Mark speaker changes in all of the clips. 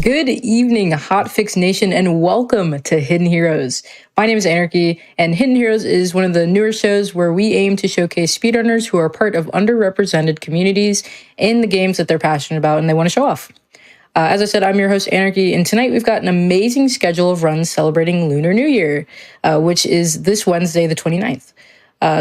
Speaker 1: Good evening, Hotfix Nation, and welcome to Hidden Heroes. My name is Anarchy, and Hidden Heroes is one of the newer shows where we aim to showcase speedrunners who are part of underrepresented communities in the games that they're passionate about and they want to show off. As I said, I'm your host, Anarchy, and tonight we've got an amazing schedule of runs celebrating Lunar New Year, which is this Wednesday, the 29th.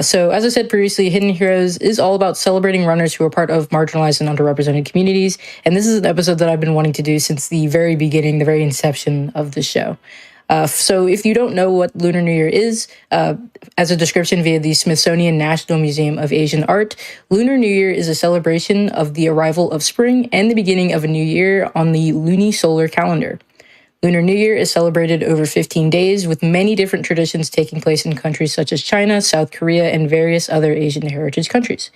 Speaker 1: So as I said previously, Hidden Heroes is all about celebrating runners who are part of marginalized and underrepresented communities. And this is an episode that I've been wanting to do since the very beginning, the very inception of the show. So if you don't know what Lunar New Year is, as a description via the Smithsonian National Museum of Asian Art, Lunar New Year is a celebration of the arrival of spring and the beginning of a new year on the lunisolar calendar. Lunar New Year is celebrated over 15 days, with many different traditions taking place in countries such as China, South Korea, and various other Asian heritage countries.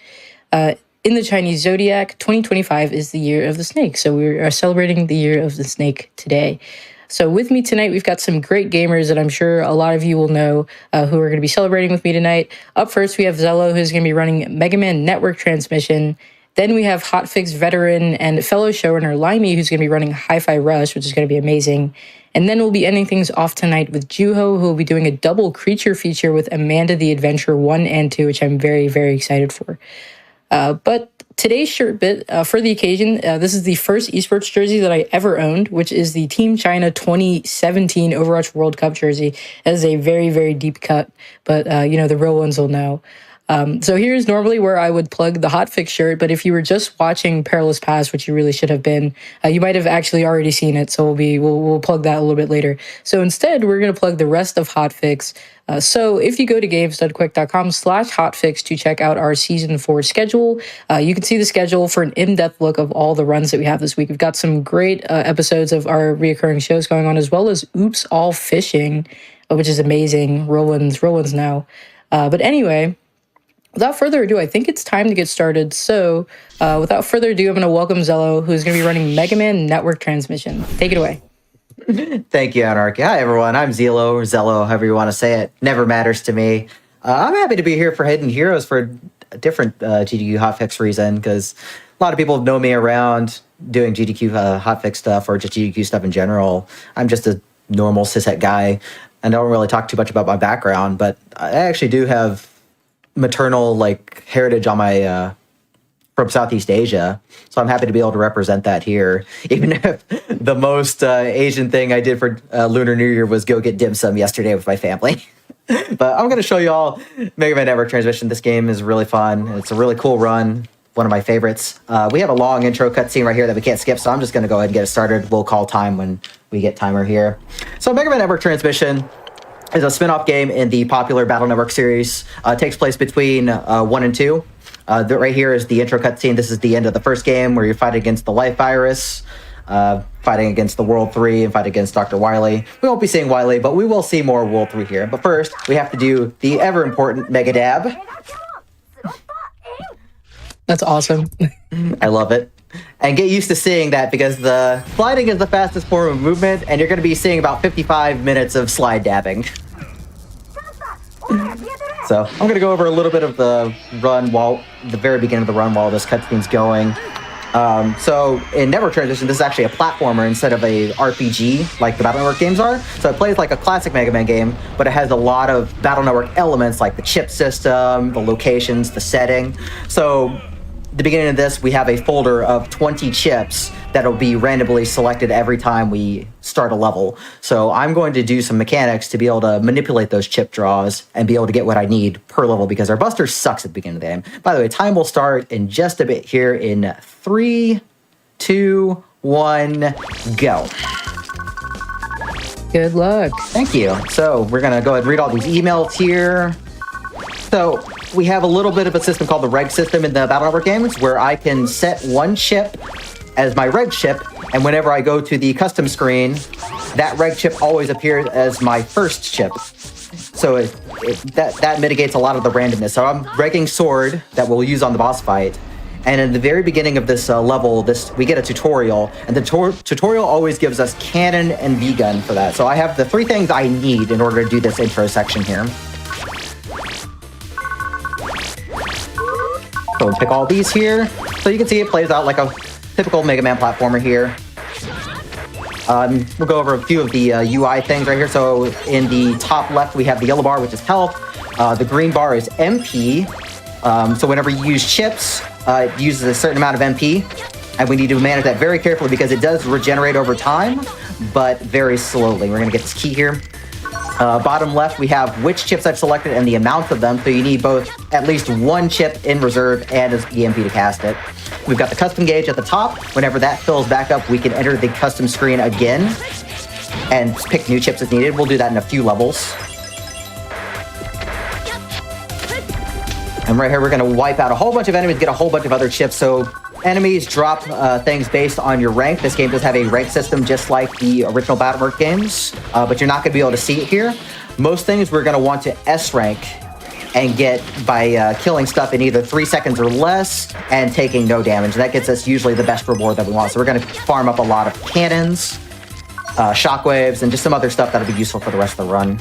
Speaker 1: In the Chinese zodiac, 2025 is the year of the snake, so we are celebrating the year of the snake today. So with me tonight, we've got some great gamers that I'm sure a lot of you will know who are going to be celebrating with me tonight. Up first, we have Zello, who's going to be running Mega Man Network Transmission. Then we have Hotfix veteran and fellow showrunner Limey, who's going to be running Hi-Fi Rush, which is going to be amazing. And then we'll be ending things off tonight with Juho, who will be doing a double creature feature with Amanda the Adventure 1 and 2, which I'm very, very excited for. But today's shirt bit, for the occasion, this is the first esports jersey that I ever owned, which is the Team China 2017 Overwatch World Cup jersey. That is a very, very deep cut, but the real ones will know. So here's normally where I would plug the Hotfix shirt, but if you were just watching Perilous Pass, which you really should have been, you might have actually already seen it, so we'll plug that a little bit later. So instead, we're going to plug the rest of Hotfix. So if you go to games.quick.com/hotfix to check out our Season 4 schedule, you can see the schedule for an in-depth look of all the runs that we have this week. We've got some great episodes of our reoccurring shows going on, as well as Oops All Fishing, which is amazing. Roland's now. But anyway, without further ado, I think it's time to get started. So without further ado, I'm going to welcome Zello, who's going to be running Mega Man Network Transmission. Take it away.
Speaker 2: Thank you, Anarchy. Hi, everyone. I'm Zelo, or Zello, however you want to say it. Never matters to me. I'm happy to be here for Hidden Heroes for a different GDQ Hotfix reason, because a lot of people know me around doing GDQ Hotfix stuff or just GDQ stuff in general. I'm just a normal cishet guy and don't really talk too much about my background, but I actually do have maternal heritage on my from Southeast Asia, so I'm happy to be able to represent that here, even if the most Asian thing I did for Lunar New Year was go get dim sum yesterday with my family. But I'm going to show you all Mega Man Network Transmission. This game is really fun. It's a really cool run, one of my favorites. We have a long intro cutscene right here that we can't skip, so I'm just going to go ahead and get it started. We'll call time when we get timer here. So Mega Man Network Transmission is a spin-off game in the popular Battle Network series. It takes place between 1 and 2. Right here is the intro cutscene. This is the end of the first game where you're fighting against the Life Virus, fighting against the World 3, and fighting against Dr. Wily. We won't be seeing Wily, but we will see more World 3 here. But first, we have to do the ever-important Mega Dab.
Speaker 1: That's awesome.
Speaker 2: I love it. And get used to seeing that, because the sliding is the fastest form of movement, and you're going to be seeing about 55 minutes of slide dabbing. So I'm going to go over a little bit of the run the very beginning of the run while this cutscene's going. So in Network Transition, this is actually a platformer instead of a RPG like the Battle Network games are. So it plays like a classic Mega Man game, but it has a lot of Battle Network elements like the chip system, the locations, the setting. So at the beginning of this, we have a folder of 20 chips that'll be randomly selected every time we start a level. So I'm going to do some mechanics to be able to manipulate those chip draws and be able to get what I need per level, because our Buster sucks at the beginning of the game. By the way, time will start in just a bit here in 3, 2, 1, go.
Speaker 1: Good luck.
Speaker 2: Thank you. So we're going to go ahead and read all these emails here. So we have a little bit of a system called the reg system in the Battle Network games, where I can set one chip as my reg chip, and whenever I go to the custom screen, that reg chip always appears as my first chip. So that mitigates a lot of the randomness. So I'm regging Sword that we'll use on the boss fight, and in the very beginning of this level, we get a tutorial, and the tutorial always gives us cannon and V-gun for that. So I have the 3 things I need in order to do this intro section here. So we'll pick all these here. So you can see it plays out like a typical Mega Man platformer here. We'll go over a few of the UI things right here. So in the top left, we have the yellow bar, which is health. The green bar is MP. So whenever you use chips, it uses a certain amount of MP. And we need to manage that very carefully because it does regenerate over time, but very slowly. We're going to get this key here. Bottom left, we have which chips I've selected and the amount of them. So you need both at least one chip in reserve and the MP to cast it. We've got the custom gauge at the top. Whenever that fills back up, we can enter the custom screen again and pick new chips as needed. We'll do that in a few levels. And right here, we're going to wipe out a whole bunch of enemies, get a whole bunch of other chips. So enemies drop things based on your rank. This game does have a rank system just like the original Battleworld games, but you're not going to be able to see it here. Most things we're going to want to S rank and get by killing stuff in either 3 seconds or less and taking no damage. That gets us usually the best reward that we want. So we're going to farm up a lot of cannons, shockwaves, and just some other stuff that'll be useful for the rest of the run.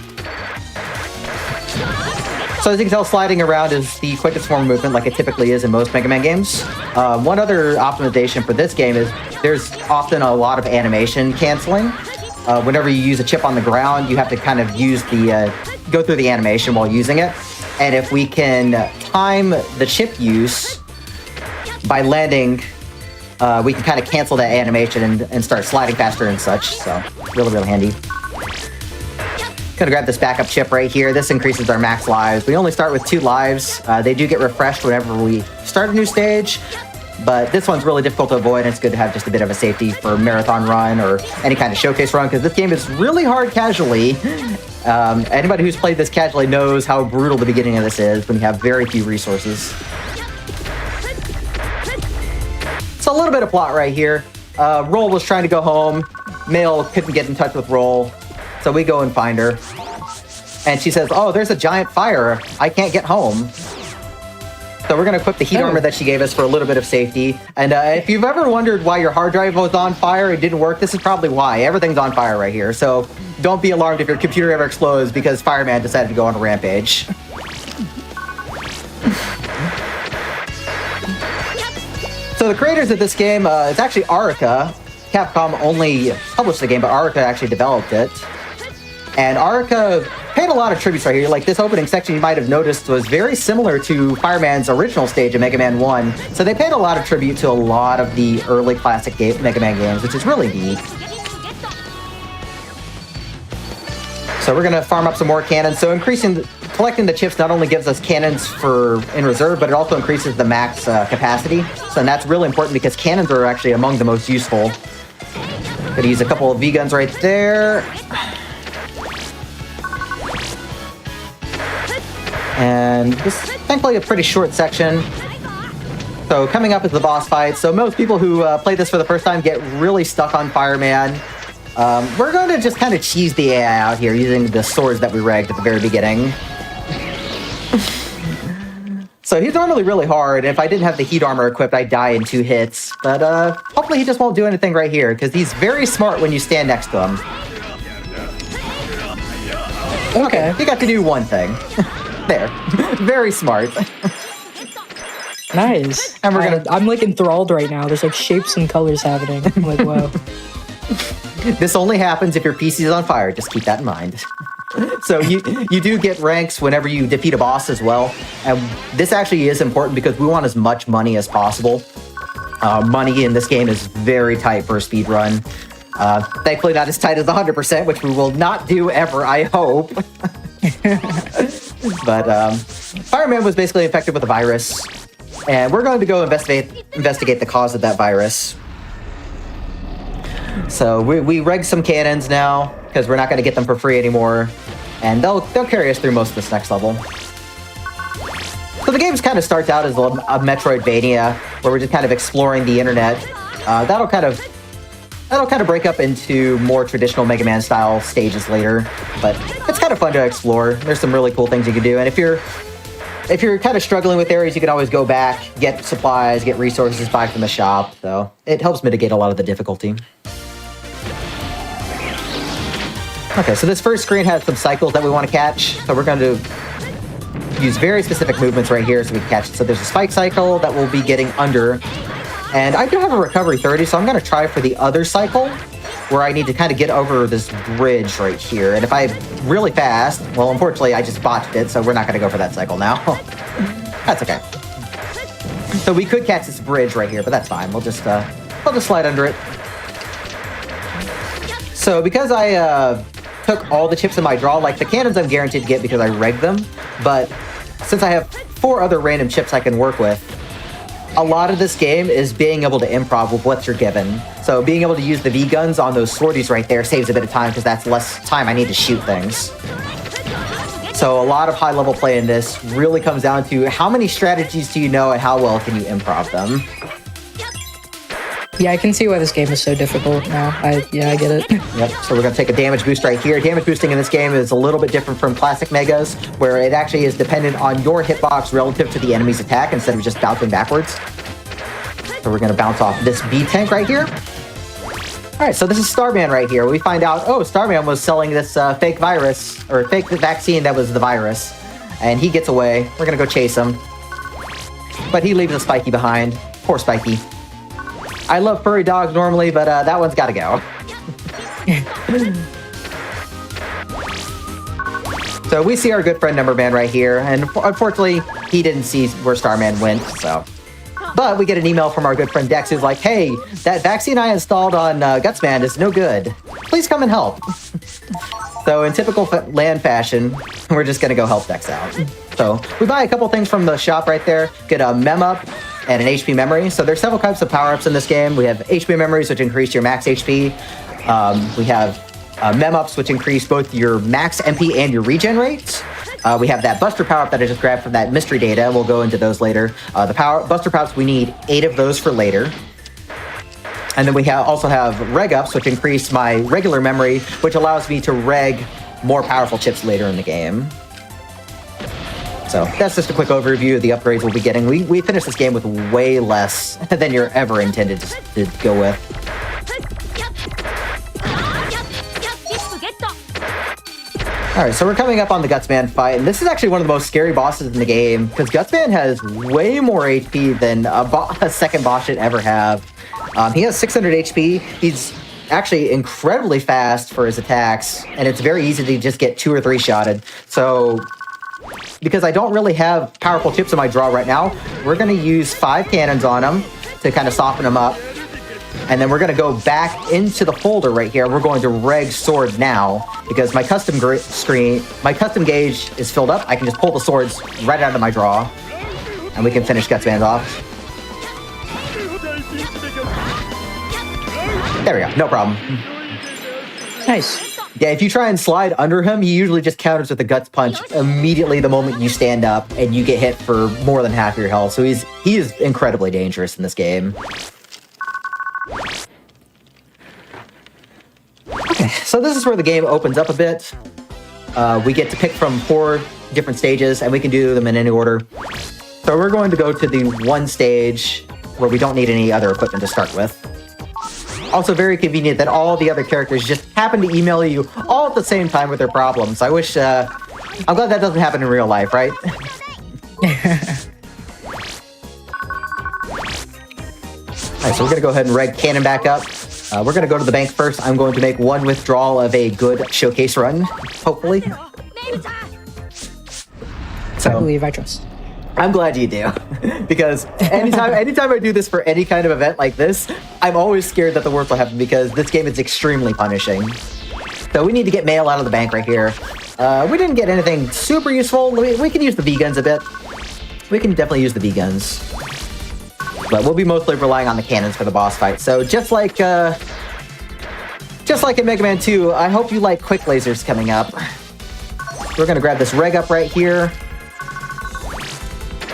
Speaker 2: So as you can tell, sliding around is the quickest form of movement like it typically is in most Mega Man games. One other optimization for this game is there's often a lot of animation canceling. Whenever you use a chip on the ground, you have to kind of use the go through the animation while using it. And if we can time the chip use by landing, we can kind of cancel that animation and start sliding faster and such. So really, really handy. Gonna grab this backup chip right here. This increases our max lives. We only start with 2 lives. They do get refreshed whenever we start a new stage, but this one's really difficult to avoid, and it's good to have just a bit of a safety for a marathon run or any kind of showcase run, because this game is really hard casually. Anybody who's played this casually knows how brutal the beginning of this is when you have very few resources. So a little bit of plot right here. Roll was trying to go home. Mail couldn't get in touch with Roll. So we go and find her. And she says, oh, there's a giant fire. I can't get home. So we're going to equip the heat armor that she gave us for a little bit of safety. And if you've ever wondered why your hard drive was on fire, it didn't work, this is probably why. Everything's on fire right here. So don't be alarmed if your computer ever explodes because Fireman decided to go on a rampage. So the creators of this game, it's actually Arica. Capcom only published the game, but Arica actually developed it. And Arica paid a lot of tributes right here. Like this opening section you might have noticed was very similar to Fireman's original stage of Mega Man 1. So they paid a lot of tribute to a lot of the early classic Mega Man games, which is really neat. So we're going to farm up some more cannons. So collecting the chips not only gives us cannons in reserve, but it also increases the max capacity. So and that's really important because cannons are actually among the most useful. Going to use a couple of V-guns right there. And this is thankfully a pretty short section. So coming up is the boss fight. So most people who play this for the first time get really stuck on Fireman. We're going to just kind of cheese the AI out here using the swords that we regged at the very beginning. So he's normally really hard. If I didn't have the heat armor equipped, I'd die in 2 hits. But hopefully he just won't do anything right here because he's very smart when you stand next to him. Okay, he got to do one thing. There. Very smart.
Speaker 1: Nice.
Speaker 2: And
Speaker 1: I'm like enthralled right now. There's like shapes and colors happening. I'm like, wow.
Speaker 2: This only happens if your PC is on fire. Just keep that in mind. So you do get ranks whenever you defeat a boss as well. And this actually is important because we want as much money as possible. Money in this game is very tight for a speed run. Thankfully not as tight as 100%, which we will not do ever, I hope. But Fireman was basically infected with a virus, and we're going to go investigate the cause of that virus. So we rigged some cannons now because we're not going to get them for free anymore, and they'll carry us through most of this next level. So the game kind of starts out as a Metroidvania where we're just kind of exploring the internet. That'll kind of break up into more traditional Mega Man style stages later, but it's kind of fun to explore. There's some really cool things you can do, and if you're kind of struggling with areas, you can always go back, get supplies, get resources back from the shop, so it helps mitigate a lot of the difficulty. Okay, so this first screen has some cycles that we want to catch, so we're going to use very specific movements right here so we can catch it. So there's a spike cycle that we'll be getting under. And I do have a recovery 30, so I'm going to try for the other cycle. where I need to kind of get over this bridge right here. And if I really fast, well, unfortunately, I just botched it, so we're not going to go for that cycle now. That's okay. So we could catch this bridge right here, but that's fine. We'll just slide under it. So because I took all the chips in my draw, like the cannons I'm guaranteed to get because I regged them, but since I have 4 other random chips I can work with, a lot of this game is being able to improv with what you're given. So being able to use the V-guns on those sorties right there saves a bit of time because that's less time I need to shoot things. So a lot of high-level play in this really comes down to how many strategies do you know and how well can you improv them.
Speaker 1: Yeah, I can see why this game is so difficult now. I get it.
Speaker 2: Yep, so we're going to take a damage boost right here. Damage boosting in this game is a little bit different from classic Megas, where it actually is dependent on your hitbox relative to the enemy's attack instead of just bouncing backwards. So we're going to bounce off this B-tank right here. All right, so this is Starman right here. We find out, oh, Starman was selling this fake virus, or fake vaccine that was the virus. And he gets away. We're going to go chase him. But he leaves a Spiky behind. Poor Spiky. I love furry dogs normally, but that one's got to go. So we see our good friend Numberman right here, and unfortunately, he didn't see where Starman went, so. But we get an email from our good friend Dex who's like, hey, that vaccine I installed on Gutsman is no good. Please come and help. So in typical land fashion, we're just going to go help Dex out. So we buy a couple things from the shop right there, get a Mem Up and an HP Memory. So there's several types of power-ups in this game. We have HP Memories, which increase your max HP. We have Mem Ups, which increase both your max MP and your regen rates. We have that Buster power-up that I just grabbed from that mystery data. We'll go into those later. The Buster power-ups, we need 8 of those for later. And then we also have Reg Ups, which increase my regular memory, which allows me to reg more powerful chips later in the game. So that's just a quick overview of the upgrades we'll be getting. We finished this game with way less than you're ever intended to go with. Alright, so we're coming up on the Gutsman fight, and this is actually one of the most scary bosses in the game, because Gutsman has way more HP than a second boss should ever have. He has 600 HP, he's actually incredibly fast for his attacks, and it's very easy to just get 2 or 3 shotted. So, because I don't really have powerful chips in my draw right now, we're going to use 5 cannons on him to kind of soften him up. And then we're going to go back into the folder right here. We're going to reg sword now because my custom gauge is filled up. I can just pull the swords right out of my draw, and we can finish Gutsman off. There we go. No problem.
Speaker 1: Nice.
Speaker 2: Yeah, if you try and slide under him, he usually just counters with a Guts Punch immediately the moment you stand up, and you get hit for more than half your health. So he is incredibly dangerous in this game. Okay, so this is where the game opens up a bit. We get to pick from 4 different stages, and we can do them in any order. So we're going to go to the one stage where we don't need any other equipment to start with. Also very convenient that all the other characters just happen to email you all at the same time with their problems. I'm glad that doesn't happen in real life, right? Alright, so we're going to go ahead and reg Cannon back up. We're going to go to the bank first. I'm going to make 1 withdrawal of a good showcase run, hopefully.
Speaker 1: I believe I trust.
Speaker 2: I'm glad you do, because anytime I do this for any kind of event like this, I'm always scared that the worst will happen because this game is extremely punishing. So we need to get mail out of the bank right here. We didn't get anything super useful. We can use the V-guns a bit. We can definitely use the V-guns. But we'll be mostly relying on the cannons for the boss fight. So just like in Mega Man 2, I hope you like quick lasers coming up. We're gonna grab this reg up right here.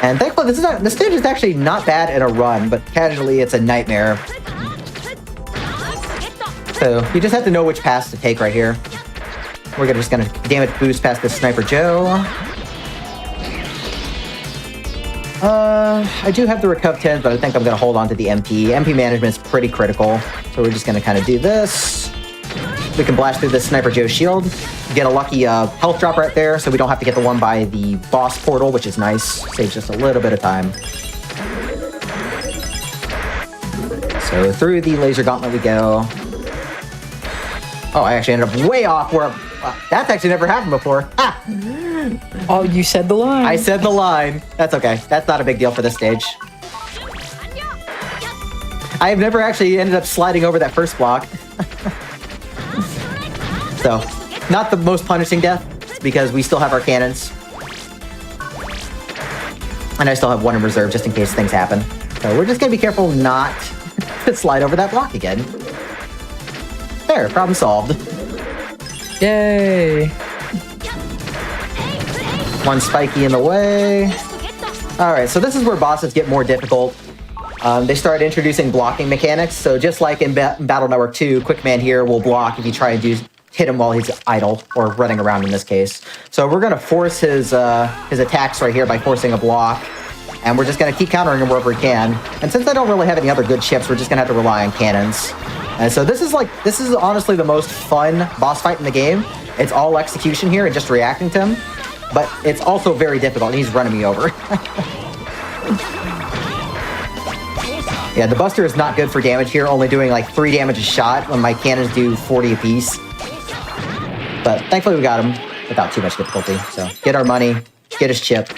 Speaker 2: And thankfully, this stage is actually not bad in a run, but casually it's a nightmare. So you just have to know which paths to take right here. We're just gonna damage boost past this Sniper Joe. I do have the Recuv 10s, but I think I'm going to hold on to the MP. MP management is pretty critical, so we're just going to kind of do this. We can blast through this Sniper Joe shield, get a lucky health drop right there, so we don't have to get the one by the boss portal, which is nice. Saves just a little bit of time. So through the laser gauntlet we go. Oh, I actually ended up way off where... that's actually never happened before. Ha!
Speaker 1: Oh, you said the line.
Speaker 2: I said the line. That's okay. That's not a big deal for this stage. I have never actually ended up sliding over that first block. So, not the most punishing death, because we still have our cannons. And I still have one in reserve just in case things happen. So we're just going to be careful not to slide over that block again. There, problem solved.
Speaker 1: Yay.
Speaker 2: One spiky in the way. Alright, so this is where bosses get more difficult. They started introducing blocking mechanics, so just like in Battle Network 2, Quick Man here will block if you try and hit him while he's idle, or running around in this case. So we're going to force his attacks right here by forcing a block, and we're just going to keep countering him wherever we can. And since I don't really have any other good chips, we're just going to have to rely on cannons. And so this is honestly the most fun boss fight in the game. It's all execution here and just reacting to him, but it's also very difficult. He's running me over. Yeah, the Buster is not good for damage here, only doing like 3 damage a shot when my cannons do 40 apiece. But thankfully we got him without too much difficulty. So get our money, get his chip,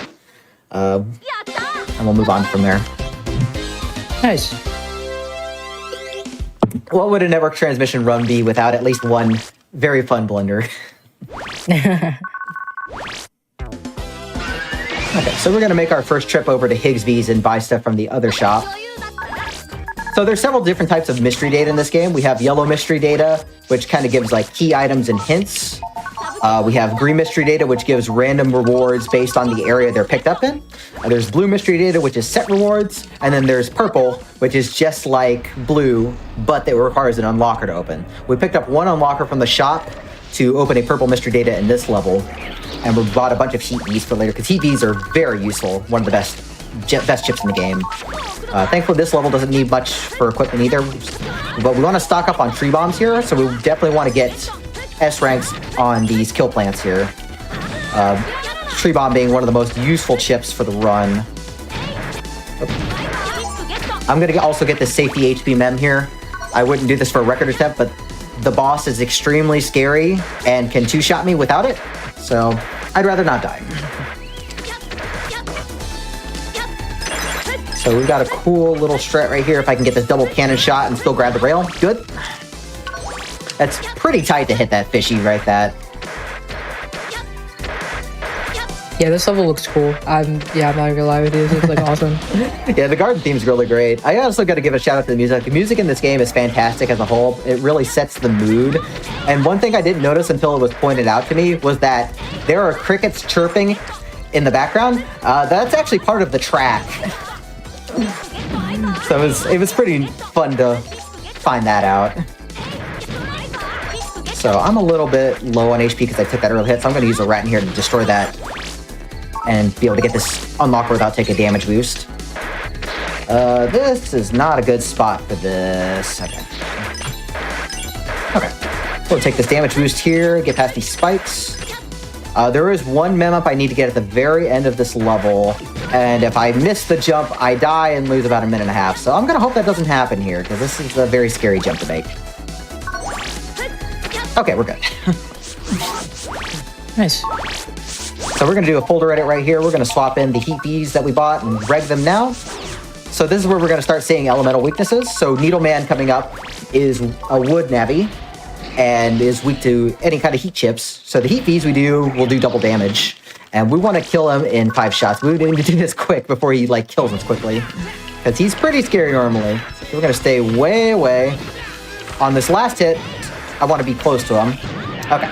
Speaker 2: and we'll move on from there.
Speaker 1: Nice.
Speaker 2: What would a network transmission run be without at least one very fun blender? Okay, so we're going to make our first trip over to Higsby's and buy stuff from the other shop. So there's several different types of mystery data in this game. We have yellow mystery data, which kind of gives like key items and hints. We have green mystery data, which gives random rewards based on the area they're picked up in. There's blue mystery data, which is set rewards. And then there's purple, which is just like blue, but that requires an unlocker to open. We picked up one unlocker from the shop to open a purple mystery data in this level. And we bought a bunch of heat bees for later, because heat bees are very useful. One of the best chips in the game. Thankfully, this level doesn't need much for equipment either. But we want to stock up on tree bombs here, so we definitely want to get S ranks on these kill plants here. Tree bomb being one of the most useful chips for the run. I'm going to also get the safety HP mem here. I wouldn't do this for a record attempt, but the boss is extremely scary and can two-shot me without it, so I'd rather not die. So we've got a cool little strat right here. If I can get this double cannon shot and still grab the rail, good. That's pretty tight to hit that fishy right that.
Speaker 1: Yeah, this level looks cool. I'm not gonna lie with you. This looks like awesome.
Speaker 2: Yeah, the garden theme's really great. I also got to give a shout out to the music. The music in this game is fantastic as a whole. It really sets the mood. And one thing I didn't notice until it was pointed out to me was that there are crickets chirping in the background. That's actually part of the track. So it was pretty fun to find that out. So I'm a little bit low on HP because I took that early hit, so I'm going to use a rat in here to destroy that and be able to get this unlocker without taking a damage boost. This is not a good spot for this. Okay. We'll take this damage boost here, get past these spikes. There is one mem up I need to get at the very end of this level, and if I miss the jump, I die and lose about a minute and a half. So I'm going to hope that doesn't happen here, because this is a very scary jump to make. Okay, we're good.
Speaker 1: Nice.
Speaker 2: So we're going to do a folder edit right here. We're going to swap in the heat bees that we bought and reg them now. So this is where we're going to start seeing elemental weaknesses. So Needleman coming up is a wood navvy and is weak to any kind of heat chips. So the heat bees will do double damage. And we want to kill him in 5 shots. We need to do this quick before he kills us quickly, because he's pretty scary normally. So we're going to stay way away. On this last hit, I want to be close to him. Okay.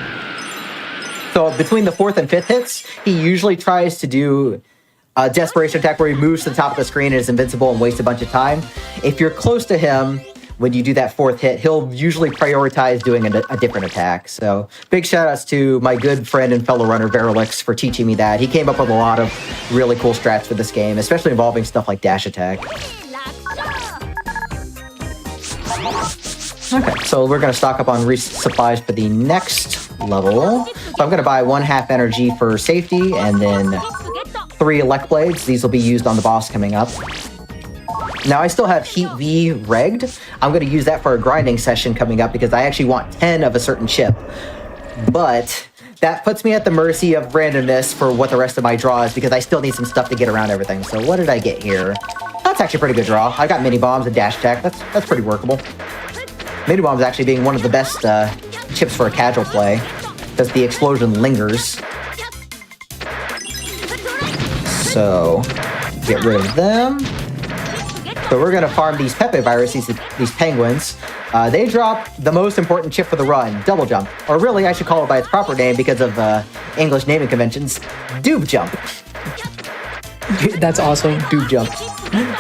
Speaker 2: So between the 4th and 5th hits, he usually tries to do a desperation attack where he moves to the top of the screen and is invincible and wastes a bunch of time. If you're close to him, when you do that 4th hit, he'll usually prioritize doing a different attack. So big shout outs to my good friend and fellow runner, Verilix, for teaching me that. He came up with a lot of really cool strats for this game, especially involving stuff like dash attack. Okay, so we're going to stock up on resupplies for the next level. So I'm going to buy 1 half energy for safety, and then 3 elect blades. These will be used on the boss coming up. Now I still have Heat V regged. I'm going to use that for a grinding session coming up because I actually want 10 of a certain chip. But that puts me at the mercy of randomness for what the rest of my draw is because I still need some stuff to get around everything. So what did I get here? That's actually a pretty good draw. I got mini bombs and dash attack. That's pretty workable. Mini bombs actually being one of the best chips for a casual play because the explosion lingers. So get rid of them. So we're going to farm these Pepe viruses, these penguins. They drop the most important chip for the run, double jump. Or really, I should call it by its proper name because of English naming conventions, doob jump.
Speaker 1: That's awesome.
Speaker 2: Doob jump.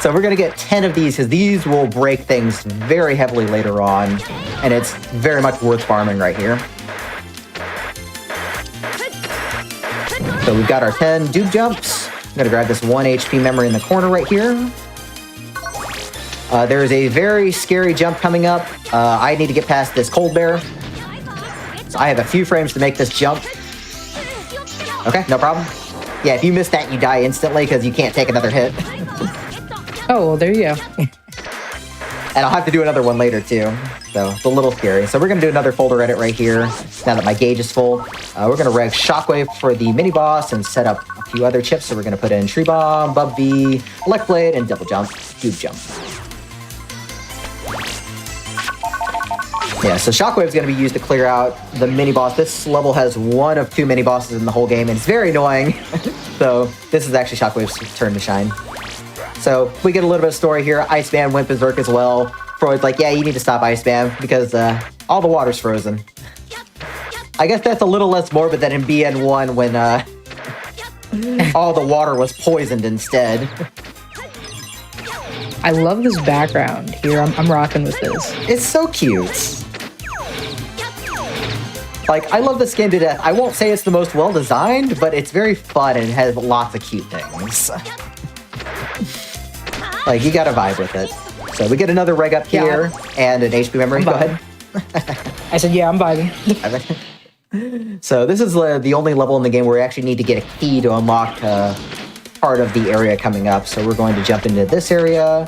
Speaker 2: So we're going to get 10 of these because these will break things very heavily later on. And it's very much worth farming right here. So we've got our 10 doob jumps. I'm going to grab this 1 HP memory in the corner right here. There is a very scary jump coming up. I need to get past this cold bear. So I have a few frames to make this jump. Okay, no problem. Yeah, if you miss that, you die instantly because you can't take another hit.
Speaker 1: Oh, well, there you go.
Speaker 2: And I'll have to do another one later, too. So it's a little scary. So we're going to do another folder edit right here now that my gauge is full. We're going to reg Shockwave for the mini-boss and set up a few other chips. So we're going to put in Tree Bomb, Bub V, Elect Blade, and Double Jump, Doob Jump. Yeah, so Shockwave is going to be used to clear out the mini-boss. This level has one of 2 mini-bosses in the whole game, and it's very annoying. So this is actually Shockwave's turn to shine. So we get a little bit of story here. Iceman went berserk as well. Freud's like, yeah, you need to stop Iceman because all the water's frozen. I guess that's a little less morbid than in BN1 when all the water was poisoned instead.
Speaker 1: I love this background here. I'm rocking with this.
Speaker 2: It's so cute. Like, I love the skin to death. I won't say it's the most well-designed, but it's very fun and has lots of cute things. Like, you gotta vibe with it. So we get another reg up here and an HP memory. Go ahead.
Speaker 1: I said, yeah, I'm vibing.
Speaker 2: So this is the only level in the game where we actually need to get a key to unlock part of the area coming up. So we're going to jump into this area.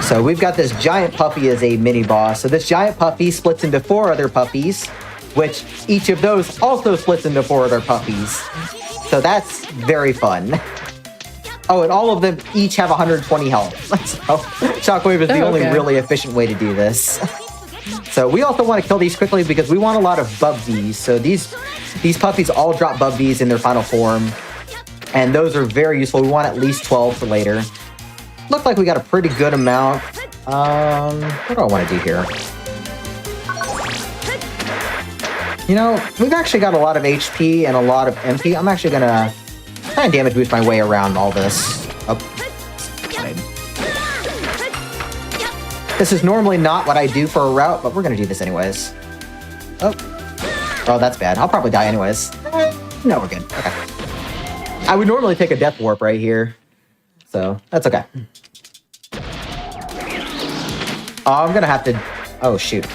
Speaker 2: So we've got this giant puppy as a mini boss. So this giant puppy splits into 4 other puppies, which each of those also splits into 4 other puppies. So that's very fun. Oh, and all of them each have 120 health. So Shockwave is the only really efficient way to do this. So we also want to kill these quickly because we want a lot of Bub Vs. So these puppies all drop Bub Vs in their final form. And those are very useful. We want at least 12 for later. Look like we got a pretty good amount. What do I want to do here? You know, we've actually got a lot of HP and a lot of MP. I'm actually going to try and damage boost my way around all this. Oh. This is normally not what I do for a route, but we're going to do this anyways. Oh, that's bad. I'll probably die anyways. No, we're good. Okay. I would normally take a death warp right here. So, that's okay. I'm going to have to... Oh, shoot.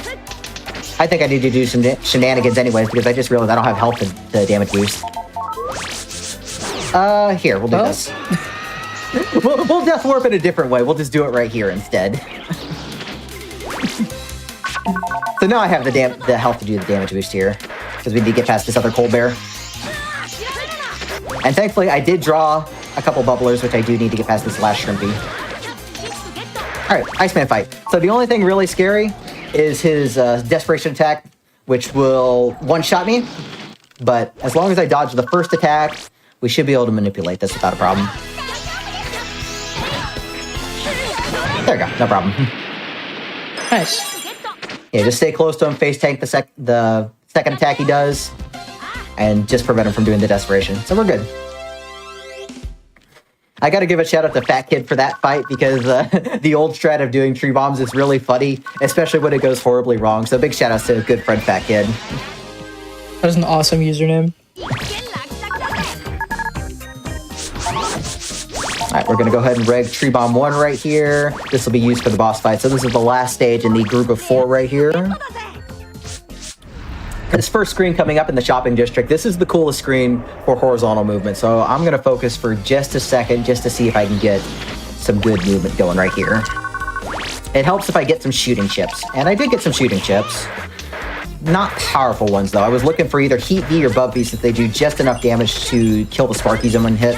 Speaker 2: I think I need to do some shenanigans anyways, because I just realized I don't have health to damage boost. Here, we'll do this. we'll death warp in a different way. We'll just do it right here instead. So now I have the health to do the damage boost here, because we need to get past this other cold bear. And thankfully, I did draw a couple bubblers, which I do need to get past this last shrimpy. Alright, Iceman fight. So the only thing really scary is his desperation attack, which will one-shot me. But as long as I dodge the first attack, we should be able to manipulate this without a problem. There we go, no problem.
Speaker 1: Nice.
Speaker 2: Yeah, just stay close to him, face tank the second attack he does, and just prevent him from doing the desperation. So we're good. I gotta give a shout out to Fat Kid for that fight because the old strat of doing tree bombs is really funny, especially when it goes horribly wrong. So big shout outs to good friend Fat Kid.
Speaker 1: That was an awesome username.
Speaker 2: Alright, we're gonna go ahead and reg Tree Bomb 1 right here. This will be used for the boss fight. So this is the last stage in the group of 4 right here. This first screen coming up in the shopping district, this is the coolest screen for horizontal movement. So I'm going to focus for just a second just to see if I can get some good movement going right here. It helps if I get some shooting chips. And I did get some shooting chips. Not powerful ones, though. I was looking for either Heat V or Bub V since they do just enough damage to kill the Sparkies in one hit.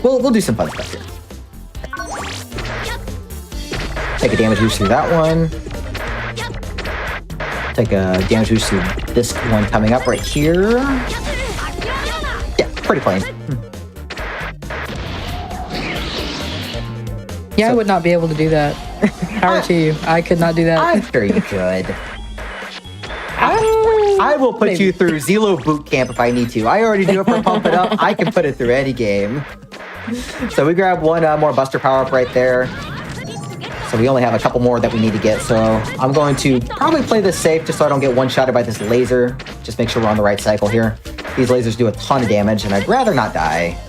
Speaker 2: We'll do some fun stuff here. Take a damage boost through that one. Take a damage boost through this one coming up right here. Yeah, pretty plain.
Speaker 1: Yeah, so, I would not be able to do that. Power to you. I could not do that.
Speaker 2: I'm sure you could. I will put you through Zelo boot camp if I need to. I already do it for Pump It Up. I can put it through any game. So we grab one more Buster power-up right there. So we only have a couple more that we need to get. So I'm going to probably play this safe just so I don't get one-shotted by this laser. Just make sure we're on the right cycle here. These lasers do a ton of damage, and I'd rather not die.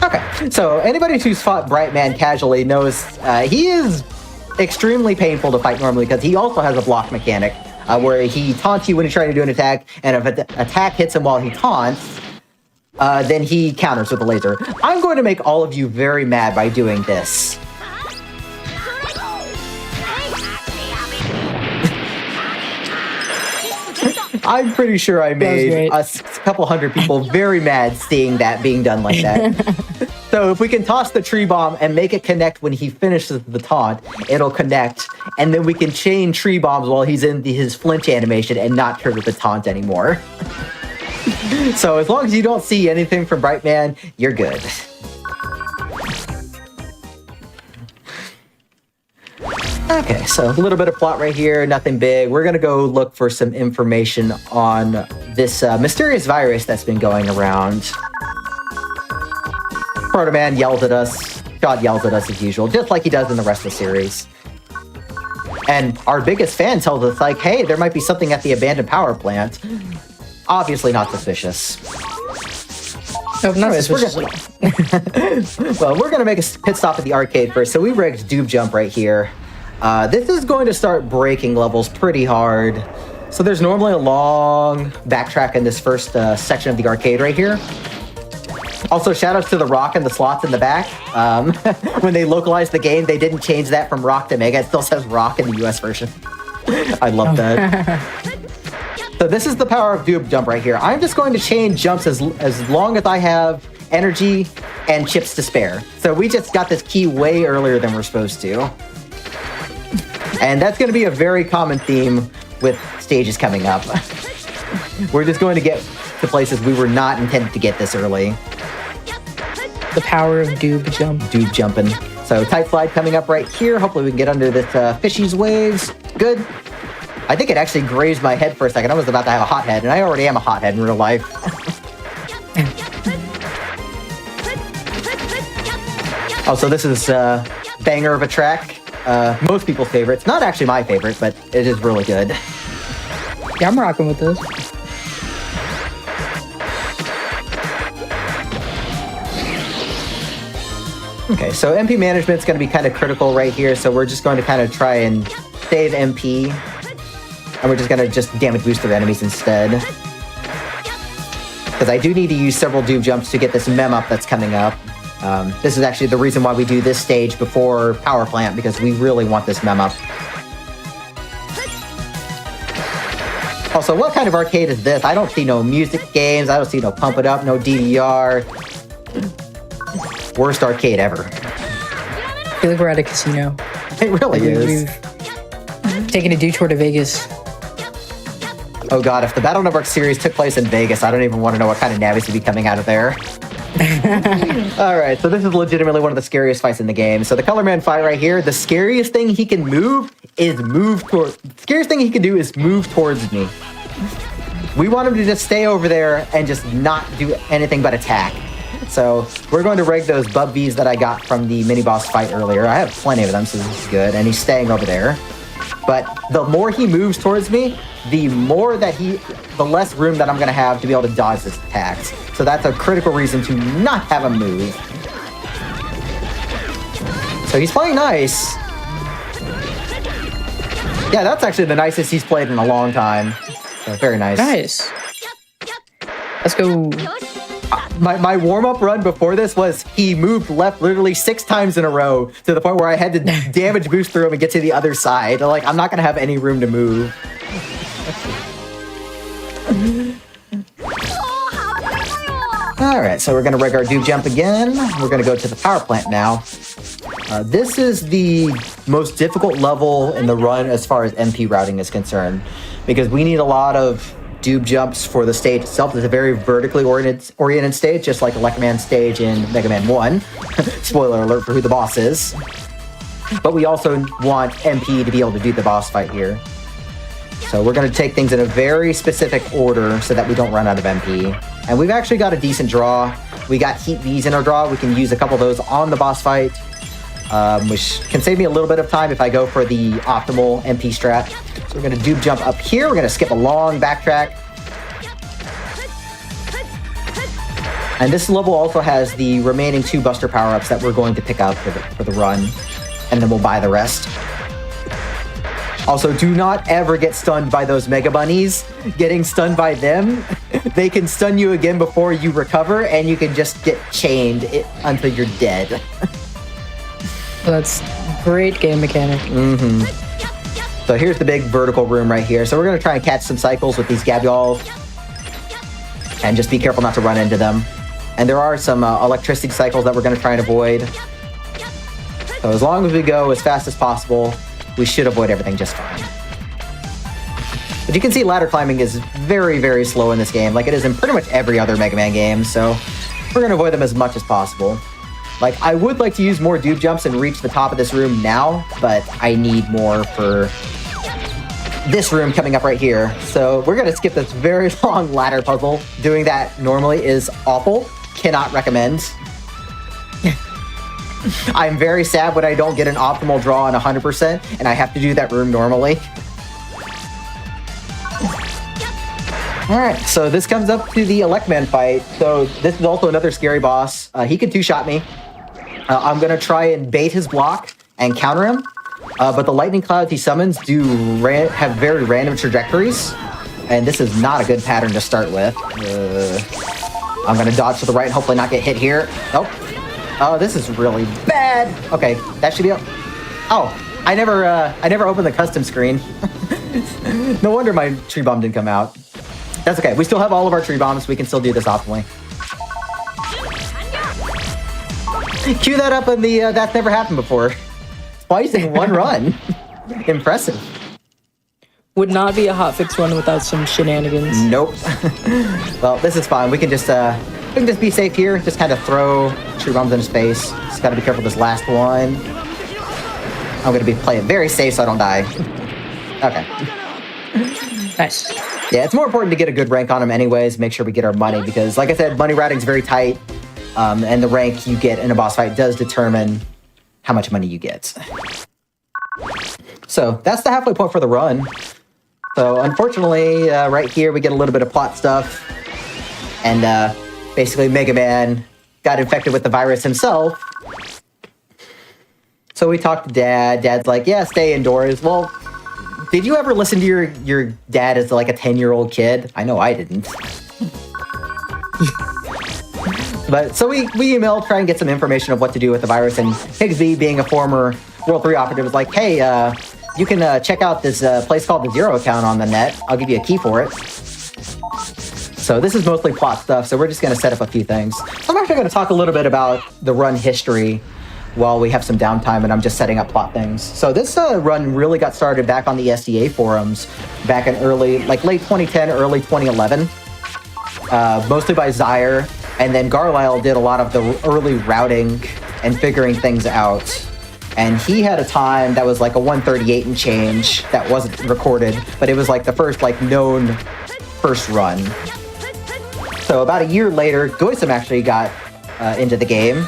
Speaker 2: Okay, so anybody who's fought Brightman casually knows he is extremely painful to fight normally because he also has a block mechanic where he taunts you when you try to do an attack, and if an attack hits him while he taunts, then he counters with a laser. I'm going to make all of you very mad by doing this. I'm pretty sure I made a couple hundred people very mad seeing that being done like that. So if we can toss the tree bomb and make it connect when he finishes the taunt, it'll connect, and then we can chain tree bombs while he's in his flinch animation and not trigger the taunt anymore. So as long as you don't see anything from Brightman, you're good. Okay, so a little bit of plot right here, nothing big. We're gonna go look for some information on this mysterious virus that's been going around. Proto-Man yells at us, God yells at us as usual, just like he does in the rest of the series. And our biggest fan tells us, like, hey, there might be something at the abandoned power plant. Obviously not suspicious.
Speaker 1: No, not suspicious.
Speaker 2: Well, we're gonna make a pit stop at the arcade first, so we rigged Doob Jump right here. This is going to start breaking levels pretty hard. So there's normally a long backtrack in this first section of the arcade right here. Also, shoutouts to the rock and the slots in the back. When they localized the game, they didn't change that from rock to mega. It still says rock in the US version. I love that. So this is the power of Doob Jump right here. I'm just going to chain jumps as long as I have energy and chips to spare. So we just got this key way earlier than we're supposed to. And that's going to be a very common theme with stages coming up. We're just going to get to places we were not intended to get this early.
Speaker 1: The power of Doob Jump.
Speaker 2: Doob jumping. So tight slide coming up right here. Hopefully we can get under this fishy's waves. Good. I think it actually grazed my head for a second. I was about to have a hot head, and I already am a hot head in real life. Also, this is a banger of a track. Most people's favorite. It's not actually my favorite, but it is really good.
Speaker 1: Yeah, I'm rocking with this.
Speaker 2: Okay, so MP management is going to be kind of critical right here, so we're just going to kind of try and save MP. And we're just going to damage boost their enemies instead. Because I do need to use several Doob Jumps to get this mem up that's coming up. This is actually the reason why we do this stage before Power Plant, because we really want this mem up. Also, what kind of arcade is this? I don't see no music games, I don't see no Pump It Up, no DDR. Worst arcade ever.
Speaker 1: I feel like we're at a casino.
Speaker 2: It really is.
Speaker 1: We've taken a detour to Vegas.
Speaker 2: Oh god, if the Battle Network series took place in Vegas, I don't even want to know what kind of navis would be coming out of there. Alright, so this is legitimately one of the scariest fights in the game. So the Color Man fight right here, the scariest thing he can move is the scariest thing he can do is move towards me. We want him to just stay over there and just not do anything but attack. So we're going to rig those Bub Vs that I got from the mini-boss fight earlier. I have plenty of them, so this is good. And he's staying over there. But the more he moves towards me, the less room that I'm going to have to be able to dodge his attacks. So that's a critical reason to not have him move. So he's playing nice. Yeah, that's actually the nicest he's played in a long time. So very nice.
Speaker 1: Nice. Let's go.
Speaker 2: My warm-up run before this was he moved left literally 6 times in a row to the point where I had to damage boost through him and get to the other side. Like, I'm not going to have any room to move. Alright, so we're going to rig our Doob Jump again. We're going to go to the power plant now. This is the most difficult level in the run as far as MP routing is concerned, because we need a lot of Doob Jumps for the stage itself. It's a very vertically oriented stage, just like Electroman stage in Mega Man 1. Spoiler alert for who the boss is. But we also want MP to be able to do the boss fight here. So we're going to take things in a very specific order so that we don't run out of MP. And we've actually got a decent draw. We got Heat V's in our draw. We can use a couple of those on the boss fight, which can save me a little bit of time if I go for the optimal MP strat. So we're going to Doob Jump up here. We're going to skip a long backtrack. And this level also has the remaining 2 Buster power-ups that we're going to pick up for the run. And then we'll buy the rest. Also, do not ever get stunned by those Mega Bunnies. Getting stunned by them, they can stun you again before you recover, and you can just get chained until you're dead.
Speaker 1: Well, that's great game mechanic.
Speaker 2: So here's the big vertical room right here. So we're going to try and catch some cycles with these Gabuals. And just be careful not to run into them. And there are some electricity cycles that we're going to try and avoid. So as long as we go as fast as possible, we should avoid everything just fine. But you can see ladder climbing is very, very slow in this game, like it is in pretty much every other Mega Man game, so we're going to avoid them as much as possible. Like, I would like to use more Doob Jumps and reach the top of this room now, but I need more for this room coming up right here. So we're going to skip this very long ladder puzzle. Doing that normally is awful. Cannot recommend. I'm very sad when I don't get an optimal draw on 100%, and I have to do that room normally. Alright, so this comes up to the Electroman fight. So this is also another scary boss. He can 2-shot me. I'm going to try and bait his block and counter him. But the lightning clouds he summons do have very random trajectories. And this is not a good pattern to start with. I'm going to dodge to the right and hopefully not get hit here. Nope. Oh, this is really bad. Okay, that should be up. Oh, I never opened the custom screen. No wonder my tree bomb didn't come out. That's okay. We still have all of our tree bombs. We can still do this optimally. Cue that up in the that's never happened before. Twice in one run. Impressive.
Speaker 1: Would not be a hotfix run without some shenanigans.
Speaker 2: Nope. Well, this is fine. We can just be safe here. Just kind of throw tree bombs in his face. Just got to be careful with this last one. I'm going to be playing very safe so I don't die. Okay.
Speaker 1: Nice.
Speaker 2: Yeah, it's more important to get a good rank on him anyways. Make sure we get our money because, like I said, money routing is very tight. And the rank you get in a boss fight does determine how much money you get. So that's the halfway point for the run. So unfortunately, right here, we get a little bit of plot stuff. And basically, Mega Man got infected with the virus himself. So we talked to Dad. Dad's like, yeah, stay indoors. Well, did you ever listen to your dad as like a 10-year-old kid? I know I didn't. But so we emailed, try and get some information of what to do with the virus. And Higsby, being a former World 3 operative, was like, hey, you can check out this place called the Zero Account on the net. I'll give you a key for it. So this is mostly plot stuff, so we're just going to set up a few things. I'm actually going to talk a little bit about the run history while we have some downtime and I'm just setting up plot things. So this run really got started back on the SDA forums back in late 2010, early 2011, mostly by Zaire. And then Garlisle did a lot of the early routing and figuring things out. And he had a time that was like a 138 and change that wasn't recorded, but it was like the first known first run. So about a year later, Goisem actually got into the game.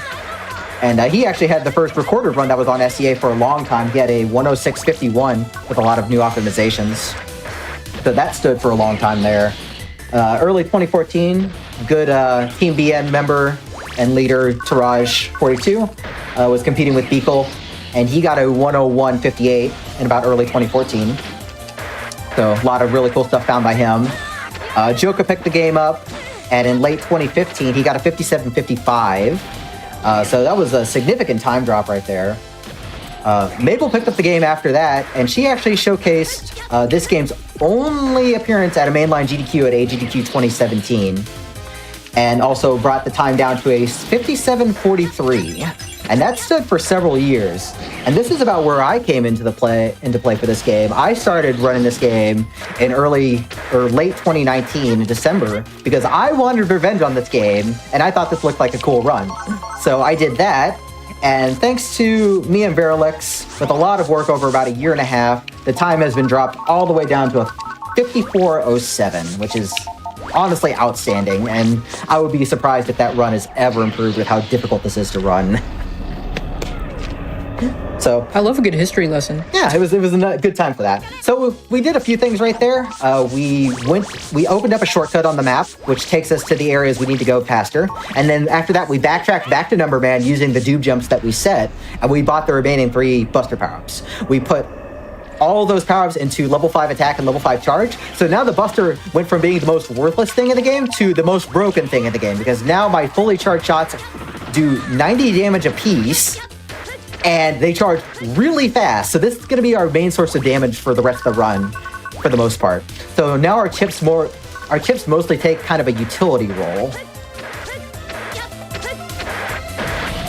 Speaker 2: And he actually had the first recorded run that was on SEA for a long time. He had a 106.51 with a lot of new optimizations. So that stood for a long time there. Early 2014, good Team BN member and leader Taraj42 was competing with Beekle, and he got a 101.58 in about early 2014. So a lot of really cool stuff found by him. Joka picked the game up, and in late 2015, he got a 57.55. So that was a significant time drop right there. Mabel picked up the game after that, and she actually showcased this game's only appearance at a mainline GDQ at AGDQ 2017, and also brought the time down to a 57.43. And that stood for several years. And this is about where I came into play for this game. I started running this game in late 2019 in December because I wanted revenge on this game, and I thought this looked like a cool run. So I did that, and thanks to me and Verilix, with a lot of work over about a year and a half, the time has been dropped all the way down to a 54.07, which is honestly outstanding, and I would be surprised if that run is ever improved with how difficult this is to run. So
Speaker 1: I love a good history lesson.
Speaker 2: Yeah, it was a good time for that. So we did a few things right there. We opened up a shortcut on the map, which takes us to the areas we need to go faster. And then after that, we backtracked back to Number Man using the doob jumps that we set, and we bought the remaining 3 Buster power-ups. We put all those power-ups into level 5 attack and level 5 charge. So now the Buster went from being the most worthless thing in the game to the most broken thing in the game, because now my fully charged shots do 90 damage apiece, and they charge really fast. So this is going to be our main source of damage for the rest of the run, for the most part. So now our chips mostly take kind of a utility role.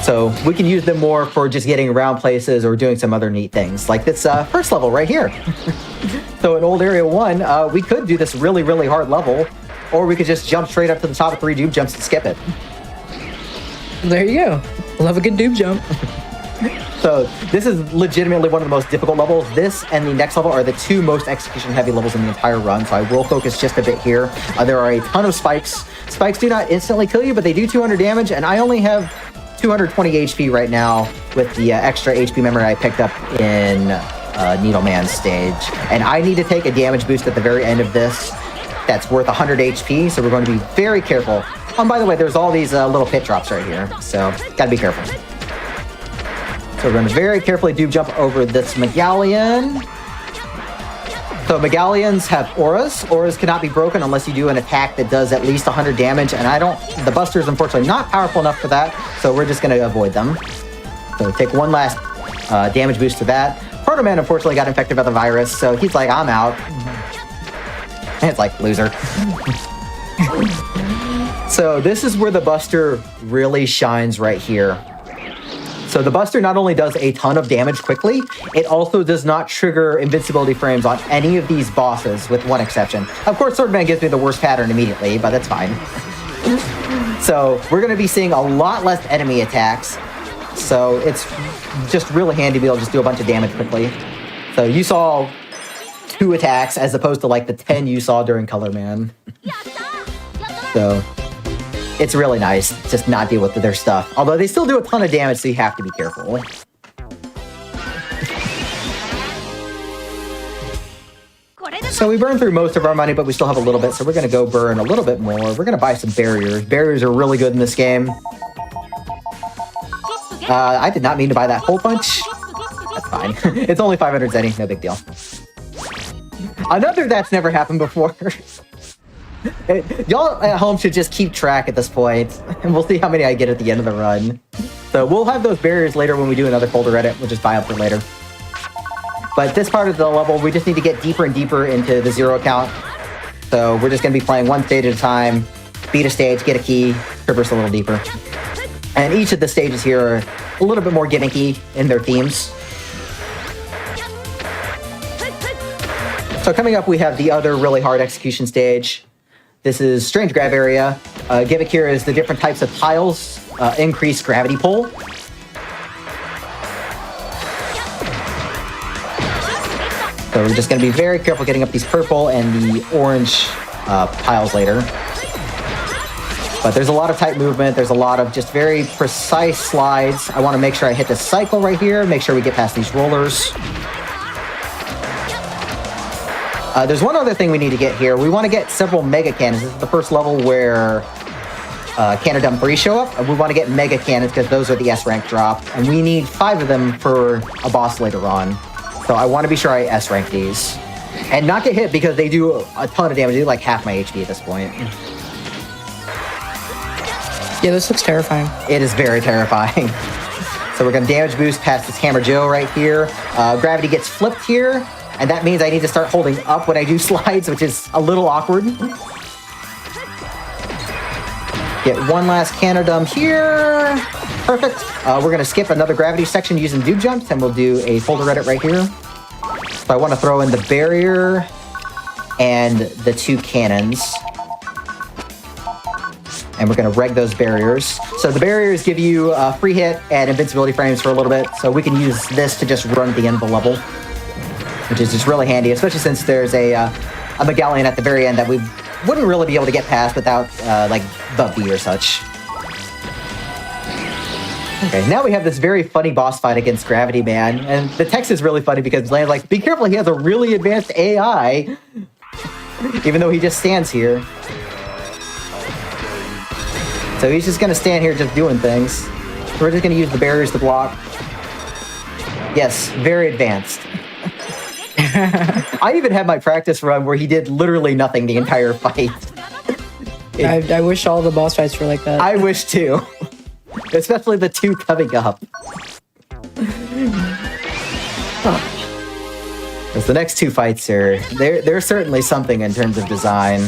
Speaker 2: So we can use them more for just getting around places or doing some other neat things, like this first level right here. So in Old Area 1, we could do this really, really hard level, or we could just jump straight up to the top of 3 doob jumps and skip it.
Speaker 1: There you go. Love a good doob jump.
Speaker 2: So this is legitimately one of the most difficult levels. This and the next level are the 2 most execution-heavy levels in the entire run, so I will focus just a bit here. There are a ton of spikes. Spikes do not instantly kill you, but they do 200 damage, and I only have 220 HP right now with the extra HP memory I picked up in Needleman's stage. And I need to take a damage boost at the very end of this that's worth 100 HP, so we're going to be very careful. Oh, and by the way, there's all these little pit drops right here, so gotta be careful. So we're going to very carefully doob jump over this Megalion. So Megalions have auras. Auras cannot be broken unless you do an attack that does at least 100 damage, and the Buster's unfortunately not powerful enough for that, so we're just going to avoid them. So take one last damage boost to that. Proto-Man unfortunately got infected by the virus, so he's like, I'm out. And it's like, loser. So this is where the Buster really shines right here. So the Buster not only does a ton of damage quickly, it also does not trigger invincibility frames on any of these bosses, with one exception. Of course, Swordman gives me the worst pattern immediately, but that's fine. So we're going to be seeing a lot less enemy attacks. So it's just really handy to be able to just do a bunch of damage quickly. So you saw 2 attacks as opposed to like the 10 you saw during Color Man. So it's really nice to just not deal with their stuff. Although they still do a ton of damage, so you have to be careful. So we burned through most of our money, but we still have a little bit, so we're going to go burn a little bit more. We're going to buy some barriers. Barriers are really good in this game. I did not mean to buy that hole punch. That's fine. It's only 500 Zenny, no big deal. Another that's never happened before. Y'all at home should just keep track at this point, and we'll see how many I get at the end of the run. So we'll have those barriers later when we do another folder edit. We'll just buy up for later. But this part of the level, we just need to get deeper and deeper into the 0 count. So we're just going to be playing one stage at a time, beat a stage, get a key, traverse a little deeper. And each of the stages here are a little bit more gimmicky in their themes. So coming up, we have the other really hard execution stage. This is Strange Grav Area. Gimmick here is the different types of tiles increase gravity pull. So we're just going to be very careful getting up these purple and the orange tiles later. But there's a lot of tight movement. There's a lot of just very precise slides. I want to make sure I hit this cycle right here. Make sure we get past these rollers. There's one other thing we need to get here. We want to get several mega cannons. This is the first level where Canadum 3 show up. And we want to get mega cannons because those are the S rank drop. And we need 5 of them for a boss later on. So I want to be sure I S rank these. And not get hit because they do a ton of damage. They do like half my HP at this point.
Speaker 1: Yeah, this looks terrifying.
Speaker 2: It is very terrifying. So we're going to damage boost past this Hammer Joe right here. Gravity gets flipped here, and that means I need to start holding up when I do slides, which is a little awkward. Get one last cannon dump here. Perfect. We're going to skip another gravity section using Dude Jumps, and we'll do a Folder Reddit right here. So I want to throw in the barrier and the 2 cannons. And we're going to reg those barriers. So the barriers give you free hit and invincibility frames for a little bit. So we can use this to just run at the end of the level, which is just really handy, especially since there's a medallion at the very end that we wouldn't really be able to get past without like Buffy or such. Okay, now we have this very funny boss fight against Gravity Man, and the text is really funny because Land's like, be careful, he has a really advanced AI, even though he just stands here. So he's just gonna stand here just doing things. We're just gonna use the barriers to block. Yes, very advanced. I even had my practice run where he did literally nothing the entire fight.
Speaker 1: I wish all the boss fights were like that.
Speaker 2: I wish too. Especially the 2 coming up. Because the next 2 fights are... They're certainly something in terms of design.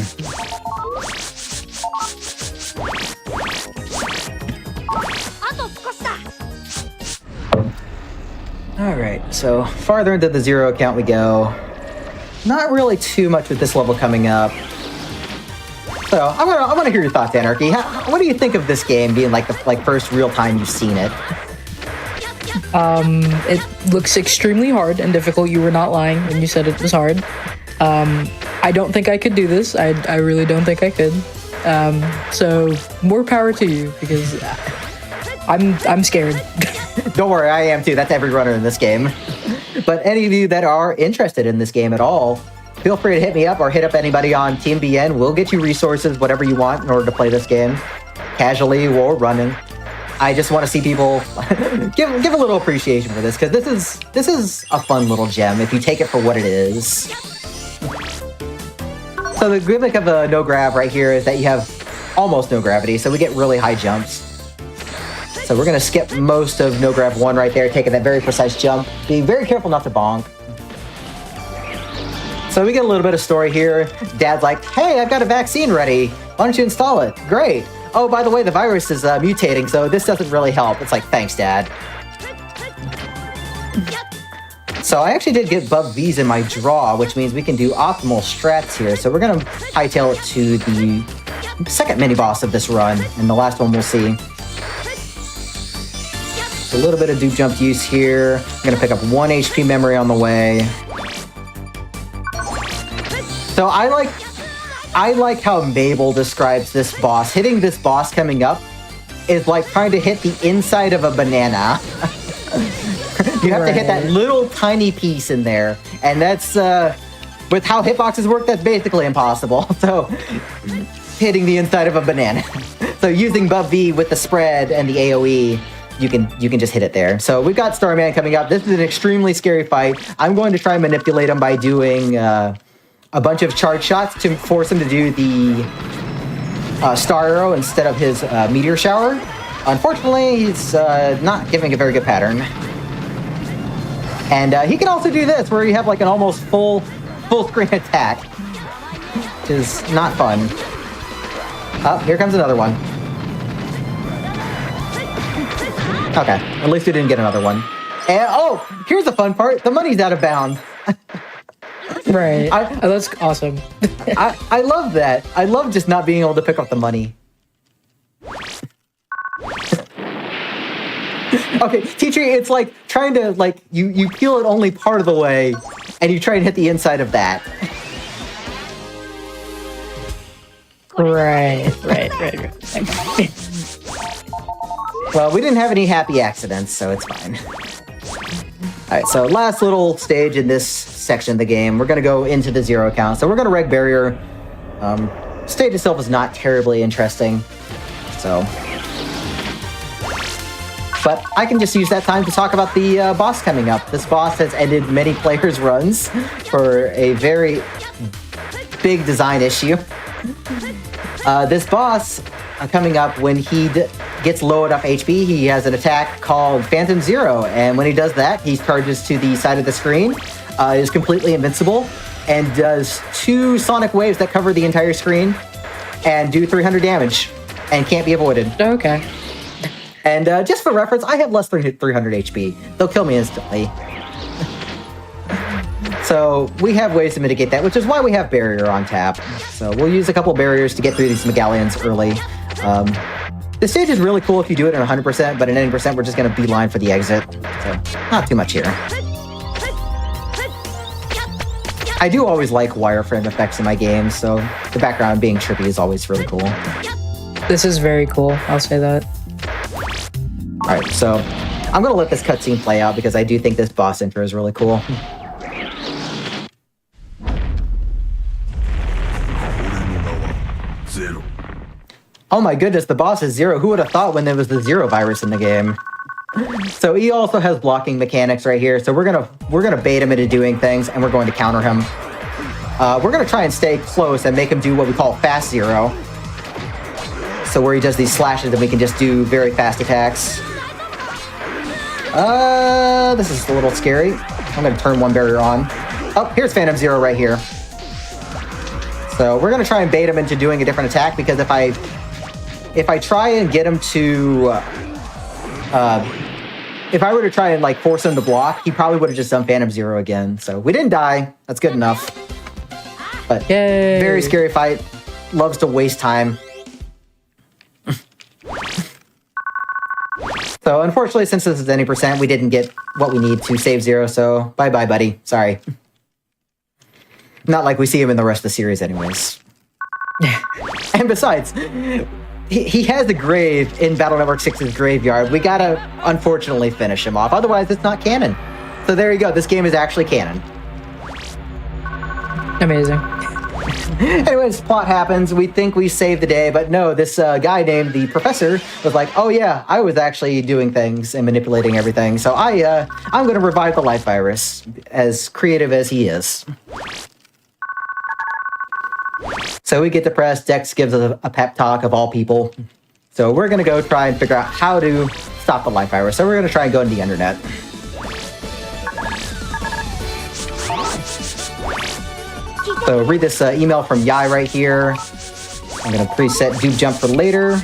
Speaker 2: Alright, so farther into the 0 count we go. Not really too much with this level coming up. So I want to hear your thoughts, Anarchy. What do you think of this game being like the first real time you've seen it?
Speaker 1: It looks extremely hard and difficult. You were not lying when you said it was hard. I don't think I could do this. I really don't think I could. So more power to you because I'm scared.
Speaker 2: Don't worry, I am too. That's every runner in this game. But any of you that are interested in this game at all, feel free to hit me up or hit up anybody on Team BN. We'll get you resources, whatever you want in order to play this game, casually or running. I just want to see people give a little appreciation for this, because this is a fun little gem if you take it for what it is. So the gimmick of a no grab right here is that you have almost no gravity, so we get really high jumps. So we're going to skip most of no grab 1 right there, taking that very precise jump. Being very careful not to bonk. So we get a little bit of story here. Dad's like, hey, I've got a vaccine ready. Why don't you install it? Great. Oh, by the way, the virus is mutating, so this doesn't really help. It's like, thanks, Dad. So I actually did get Bub V's in my draw, which means we can do optimal strats here. So we're going to hightail it to the second mini-boss of this run, and the last one we'll see. A little bit of dupe jump use here. I'm going to pick up 1 HP memory on the way. So I like how Mabel describes this boss. Hitting this boss coming up is like trying to hit the inside of a banana. You have to hit that little tiny piece in there. And that's, with how hitboxes work, that's basically impossible. So, hitting the inside of a banana. So using Bub V with the spread and the AoE, you can just hit it there. So we've got Starman coming up. This is an extremely scary fight. I'm going to try and manipulate him by doing a bunch of charge shots to force him to do the Star Arrow instead of his Meteor Shower. Unfortunately, he's not giving a very good pattern. And he can also do this, where you have like an almost full screen attack, which is not fun. Oh, here comes another one. Okay, at least we didn't get another one. And oh, here's the fun part. The money's out of bounds.
Speaker 1: Right. Oh, that's awesome.
Speaker 2: I love that. I love just not being able to pick up the money. Okay, teacher, it's like trying to, like, you peel it only part of the way, and you try and hit the inside of that.
Speaker 1: Right.
Speaker 2: Well, we didn't have any happy accidents, so it's fine. Alright, so last little stage in this section of the game. We're going to go into the 0 count. So we're going to reg barrier. Stage itself is not terribly interesting. So But I can just use that time to talk about the boss coming up. This boss has ended many players' runs for a very big design issue. This boss coming up, when he gets low enough HP, he has an attack called Phantom Zero, and when he does that, he charges to the side of the screen, is completely invincible, and does 2 sonic waves that cover the entire screen and do 300 damage, and can't be avoided.
Speaker 1: Okay.
Speaker 2: And just for reference, I have less than 300 HP. They'll kill me instantly. So we have ways to mitigate that, which is why we have Barrier on tap. So we'll use a couple barriers to get through these medallions early. This stage is really cool if you do it at 100%, but at 90% we're just going to beeline for the exit. So not too much here. I do always like wireframe effects in my games, so the background being trippy is always really cool.
Speaker 1: This is very cool, I'll say that.
Speaker 2: Alright, so I'm going to let this cutscene play out because I do think this boss intro is really cool. Oh my goodness, the boss is Zero. Who would have thought when there was the Zero virus in the game? So he also has blocking mechanics right here. So we're gonna bait him into doing things, and we're going to counter him. We're gonna try and stay close and make him do what we call Fast Zero. So where he does these slashes, and we can just do very fast attacks. This is a little scary. I'm gonna turn one barrier on. Oh, here's Phantom Zero right here. So we're gonna try and bait him into doing a different attack, because if I try and get him to, if I were to try and like force him to block, he probably would have just done Phantom Zero again. So we didn't die. That's good enough. But
Speaker 1: Yay.
Speaker 2: Very scary fight. Loves to waste time. So unfortunately, since this is any percent, we didn't get what we need to save Zero. So bye-bye, buddy. Sorry. Not like we see him in the rest of the series anyways. And besides, he has a grave in Battle Network 6's graveyard. We gotta, unfortunately, finish him off. Otherwise, it's not canon. So there you go. This game is actually canon.
Speaker 1: Amazing.
Speaker 2: Anyways, plot happens. We think we saved the day, but no, this guy named the Professor was like, oh yeah, I was actually doing things and manipulating everything. So I'm going to revive the life virus, as creative as he is. So we get depressed. Dex gives us a pep talk of all people. So we're going to go try and figure out how to stop the life virus. So we're going to try and go into the internet. So read this email from Yai right here. I'm going to preset Dupe Jump for later.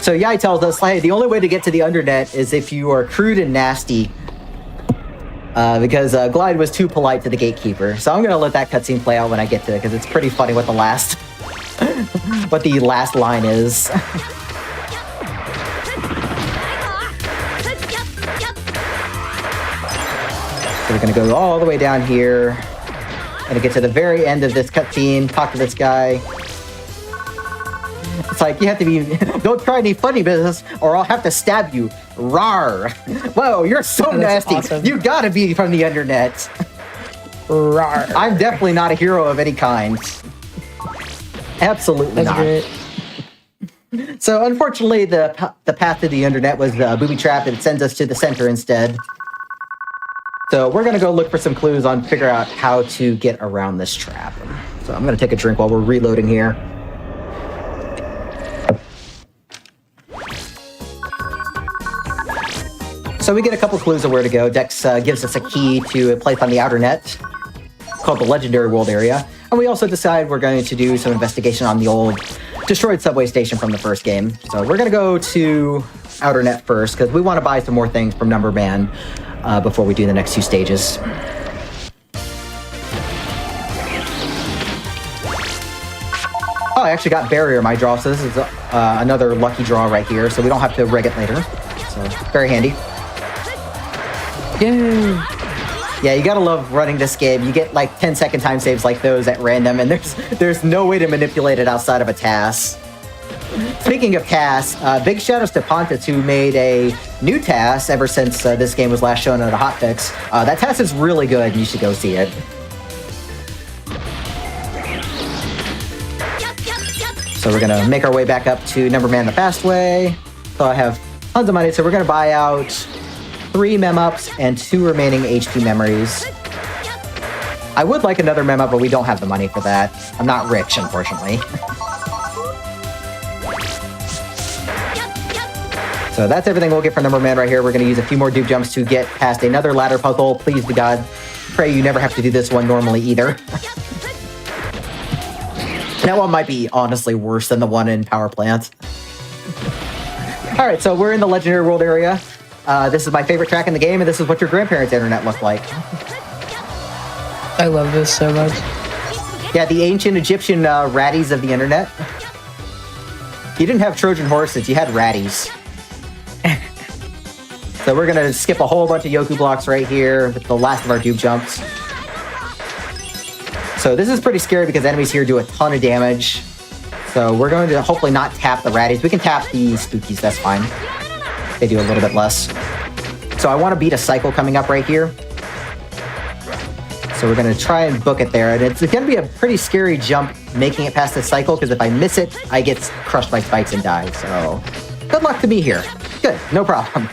Speaker 2: So Yai tells us, hey, the only way to get to the internet is if you are crude and nasty. Because Glide was too polite to the gatekeeper. So I'm going to let that cutscene play out when I get to it, because it's pretty funny what the last line is. So we're going to go all the way down here. Going to get to the very end of this cutscene, talk to this guy. It's like, you have to be, don't try any funny business or I'll have to stab you. Rawr. Whoa, you're so nasty.
Speaker 1: Awesome.
Speaker 2: You gotta be from the internet.
Speaker 1: Rawr.
Speaker 2: I'm definitely not a hero of any kind. Absolutely
Speaker 1: That's
Speaker 2: not.
Speaker 1: great.
Speaker 2: So unfortunately, the path to the internet was booby-trapped and it sends us to the center instead. So we're gonna go look for some clues on figure out how to get around this trap. So I'm gonna take a drink while we're reloading here. So we get a couple clues of where to go. Dex gives us a key to a place on the outer net called the Legendary World area. And we also decide we're going to do some investigation on the old destroyed subway station from the first game. So we're going to go to outer net first, because we want to buy some more things from Number Man before we do the next 2 stages. Oh, I actually got Barrier in my draw, so this is another lucky draw right here, so we don't have to reg it later. So very handy.
Speaker 1: Yay.
Speaker 2: Yeah, you gotta love running this game. You get like 10-second time saves like those at random, and there's no way to manipulate it outside of a TAS. Speaking of TAS, big shoutouts to Pontus, who made a new TAS ever since this game was last shown at a Hotfix. That TAS is really good, and you should go see it. So we're gonna make our way back up to Number Man the fast way. So I have tons of money, so we're going to buy out 3 mem ups and 2 remaining HP memories. I would like another mem up, but we don't have the money for that. I'm not rich, unfortunately. So that's everything we'll get for number man right here. We're going to use a few more dupe jumps to get past another ladder puzzle. Please to God, pray you never have to do this one normally either. That one might be honestly worse than the one in Power Plant. All right, so we're in the Legendary World area. This is my favorite track in the game, and this is what your grandparents' internet looked like.
Speaker 1: I love this so much.
Speaker 2: Yeah, the ancient Egyptian ratties of the internet. You didn't have Trojan horses, you had ratties. So we're going to skip a whole bunch of Yoku blocks right here with the last of our dupe jumps. So this is pretty scary because enemies here do a ton of damage. So we're going to hopefully not tap the ratties. We can tap the spookies, that's fine. They do a little bit less. So I want to beat a cycle coming up right here. So we're going to try and book it there. And it's going to be a pretty scary jump making it past the cycle because if I miss it, I get crushed by spikes and die. So good luck to me here. Good, no problem.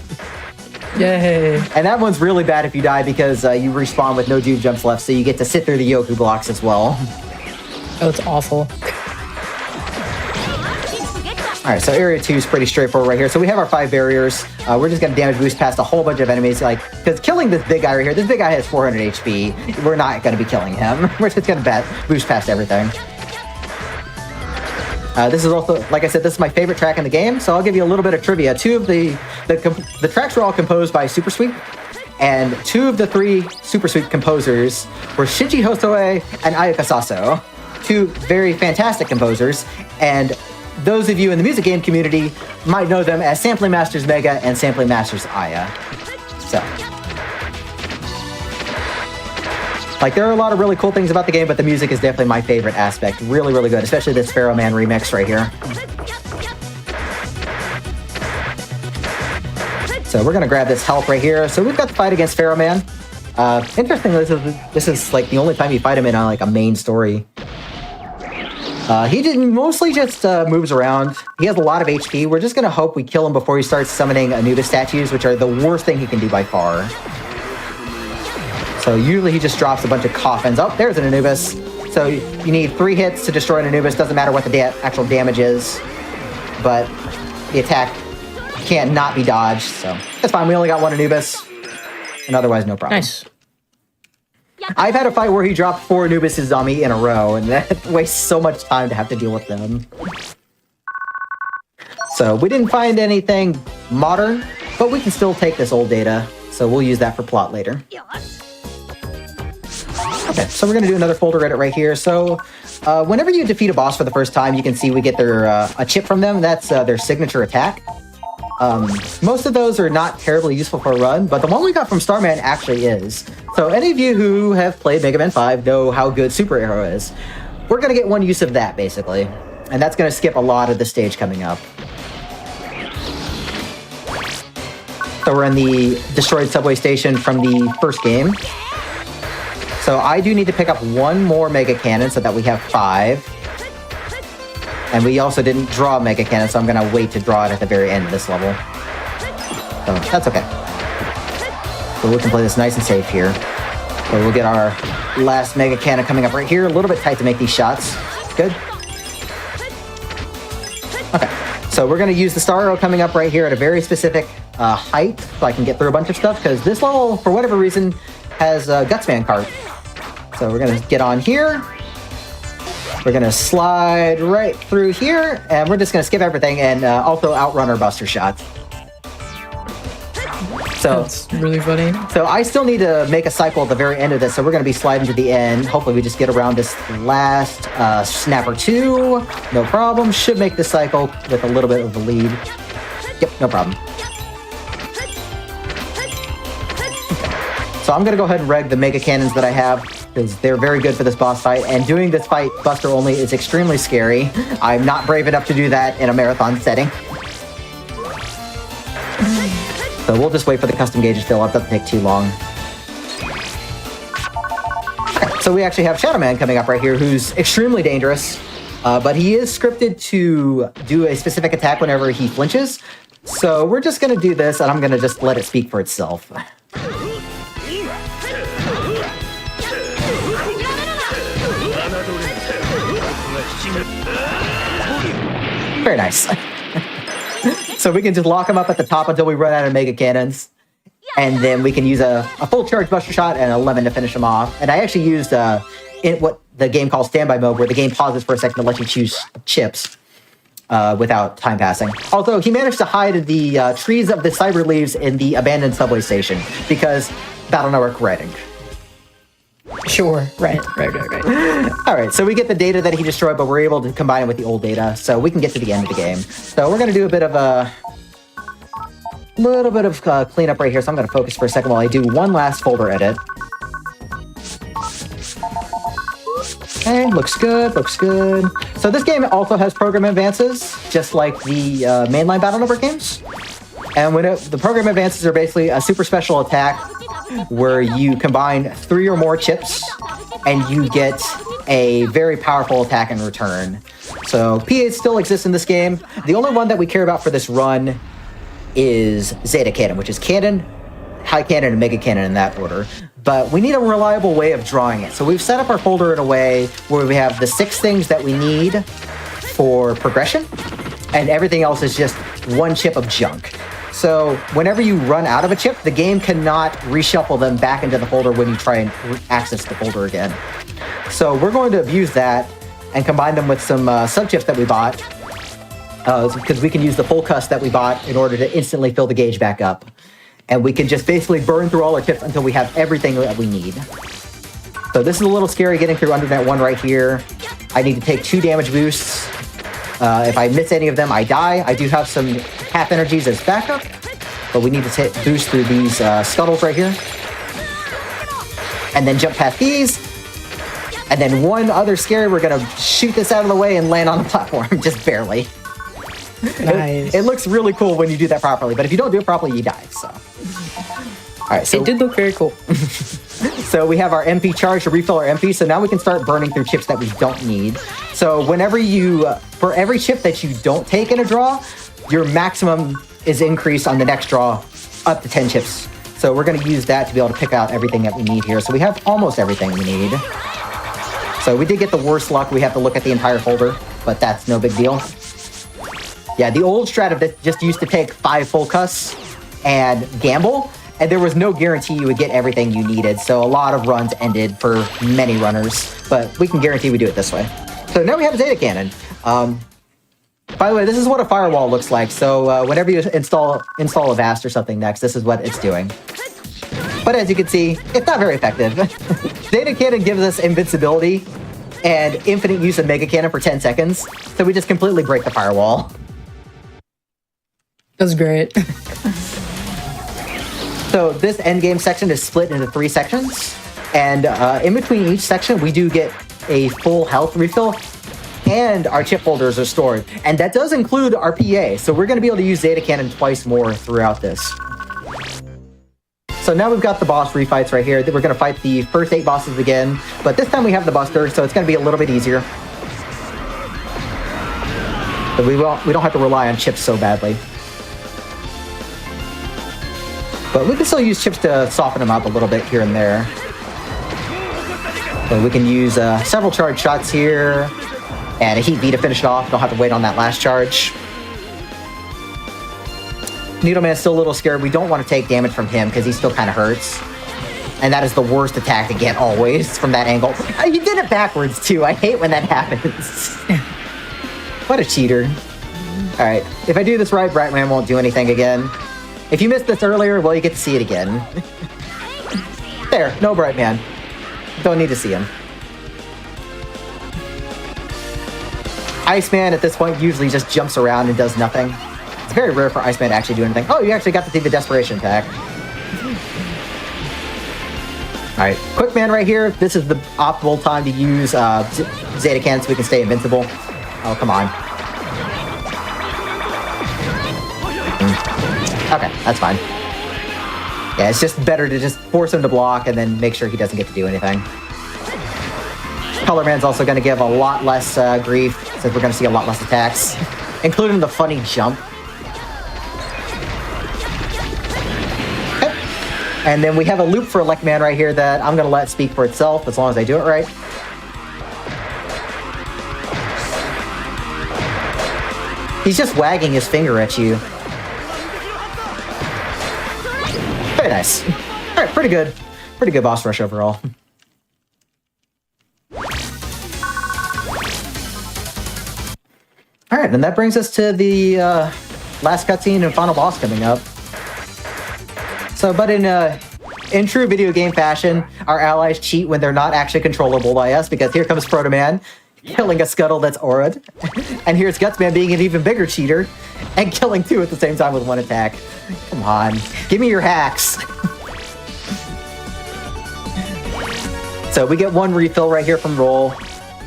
Speaker 1: Yay.
Speaker 2: And that one's really bad if you die because you respawn with no dupe jumps left, so you get to sit through the Yoku blocks as well.
Speaker 1: Oh, it's awful.
Speaker 2: All right, so area 2 is pretty straightforward right here. So we have our 5 barriers. We're just going to damage boost past a whole bunch of enemies, because killing this big guy right here, this big guy has 400 HP. We're not going to be killing him. We're just going to boost past everything. This is also, like I said, this is my favorite track in the game, so I'll give you a little bit of trivia. 2 of the tracks were all composed by Super Sweep, and 2 of the 3 Super Sweep composers were Shinji Hosoe and Ayaka Saso. 2 very fantastic composers, and those of you in the music game community might know them as Sampling Masters Mega and Sampling Masters Aya. So, like, there are a lot of really cool things about the game, but the music is definitely my favorite aspect. Really, really good, especially this Pharaoh Man remix right here. So we're gonna grab this health right here. So we've got the fight against Pharaoh Man. Interestingly, this is like the only time you fight him in like a main story. He mostly just moves around. He has a lot of HP. We're just gonna hope we kill him before he starts summoning Anubis statues, which are the worst thing he can do by far. So usually he just drops a bunch of coffins. Oh, there's an Anubis. So you need 3 hits to destroy an Anubis. Doesn't matter what the actual damage is. But the attack can't not be dodged. So that's fine. We only got 1 Anubis. And otherwise, no problem.
Speaker 1: Nice.
Speaker 2: I've had a fight where he dropped 4 Anubises on me in a row. And that wastes so much time to have to deal with them. So we didn't find anything modern. But we can still take this old data. So we'll use that for plot later. Okay, so we're going to do another folder edit right here. So whenever you defeat a boss for the first time, you can see we get their a chip from them. That's their signature attack. Most of those are not terribly useful for a run, but the one we got from Starman actually is. So any of you who have played Mega Man 5 know how good Super Arrow is. We're going to get one use of that, basically. And that's going to skip a lot of the stage coming up. So we're in the destroyed subway station from the first game. So I do need to pick up 1 more Mega Cannon so that we have 5. And we also didn't draw a Mega Cannon, so I'm going to wait to draw it at the very end of this level. So that's okay. So we can play this nice and safe here. So we'll get our last Mega Cannon coming up right here. A little bit tight to make these shots. Good. Okay. So we're going to use the Star Arrow coming up right here at a very specific height so I can get through a bunch of stuff, because this level, for whatever reason, has a Gutsman cart. So we're going to get on here. We're going to slide right through here, and we're just going to skip everything and also outrun our Buster shots. So
Speaker 1: that's really funny.
Speaker 2: So I still need to make a cycle at the very end of this, so we're going to be sliding to the end. Hopefully we just get around this last Snapper 2. No problem. Should make this cycle with a little bit of a lead. Yep, no problem. So I'm going to go ahead and reg the Mega Cannons that I have, because they're very good for this boss fight. And doing this fight Buster only is extremely scary. I'm not brave enough to do that in a marathon setting. So we'll just wait for the custom gauge to fill up. Doesn't take too long. Okay, so we actually have Shadow Man coming up right here, who's extremely dangerous. But he is scripted to do a specific attack whenever he flinches. So we're just going to do this, and I'm going to just let it speak for itself. Very nice. So we can just lock them up at the top until we run out of mega cannons. And then we can use a full charge buster shot and a lemon to finish them off. And I actually used in what the game calls standby mode, where the game pauses for a second to let you choose chips without time passing. Although he managed to hide the trees of the cyber leaves in the abandoned subway station because Battle Network writing.
Speaker 1: Sure, right.
Speaker 2: All right, so we get the data that he destroyed, but we're able to combine it with the old data, so we can get to the end of the game. So we're going to do a bit of cleanup right here, so I'm going to focus for a second while I do one last folder edit. Okay, looks good, looks good. So this game also has program advances, just like the mainline Battle Network games. And the program advances are basically a super special attack where you combine 3 or more chips and you get a very powerful attack in return. So P8 still exists in this game. The only one that we care about for this run is Zeta Cannon, which is Cannon, High Cannon, and Mega Cannon in that order. But we need a reliable way of drawing it. So we've set up our folder in a way where we have the 6 things that we need for progression, and everything else is just one chip of junk. So whenever you run out of a chip, the game cannot reshuffle them back into the folder when you try and access the folder again. So we're going to abuse that and combine them with some sub-chips that we bought, because we can use the full cuss that we bought in order to instantly fill the gauge back up. And we can just basically burn through all our chips until we have everything that we need. So this is a little scary getting through Undernet 1 right here. I need to take 2 damage boosts. If I miss any of them, I die. I do have some half energies as backup, but we need to boost through these scuttles right here. And then jump past these. And then one other scary, we're going to shoot this out of the way and land on the platform, just barely.
Speaker 1: Nice.
Speaker 2: It looks really cool when you do that properly, but if you don't do it properly, you die, so. All right, so
Speaker 1: it did look very cool.
Speaker 2: So we have our MP charge to refill our MP, so now we can start burning through chips that we don't need. So whenever for every chip that you don't take in a draw, your maximum is increased on the next draw up to 10 chips. So we're gonna use that to be able to pick out everything that we need here. So we have almost everything we need. So we did get the worst luck. We have to look at the entire folder, but that's no big deal. Yeah, the old strat that just used to take 5 full cuss and gamble, and there was no guarantee you would get everything you needed. So a lot of runs ended for many runners, but we can guarantee we do it this way. So now we have Zeta Cannon. By the way, this is what a firewall looks like. So whenever you install a VAST or something next, this is what it's doing. But as you can see, it's not very effective. Zeta Cannon gives us invincibility and infinite use of Mega Cannon for 10 seconds. So we just completely break the firewall.
Speaker 1: That's great.
Speaker 2: So this endgame section is split into 3 sections. And in between each section, we do get a full health refill and our chip folders are stored. And that does include our PA. So we're going to be able to use Zeta Cannon twice more throughout this. So now we've got the boss refights right here. We're going to fight the first 8 bosses again. But this time we have the Buster, so it's going to be a little bit easier. But we don't have to rely on chips so badly. But we can still use chips to soften them up a little bit here and there. So we can use several charge shots here and a heat V to finish it off. Don't have to wait on that last charge. Needleman's still a little scared. We don't want to take damage from him because he still kind of hurts. And that is the worst attack to get always from that angle. You did it backwards too. I hate when that happens. What a cheater. All right, if I do this right, Brightman won't do anything again. If you missed this earlier, well, you get to see it again. There, no Brightman. Don't need to see him. Iceman at this point usually just jumps around and does nothing. It's very rare for Iceman to actually do anything. Oh, you actually got to see the desperation attack. All right, Quick Man right here. This is the optimal time to use Zeta Cannon so we can stay invincible. Oh, come on. Okay, that's fine. Yeah, it's just better to just force him to block and then make sure he doesn't get to do anything. Color Man's also going to give a lot less grief, since we're going to see a lot less attacks, including the funny jump. And then we have a loop for Elect Man right here that I'm going to let speak for itself as long as I do it right. He's just wagging his finger at you. Very nice. All right, pretty good. Pretty good boss rush overall. All right, and that brings us to the last cutscene and final boss coming up. So, but in true video game fashion, our allies cheat when they're not actually controllable by us, because here comes Proto Man, killing a Scuttle that's auraed. And here's Gutsman being an even bigger cheater, and killing two at the same time with one attack. Come on, give me your hacks. So we get one refill right here from Roll,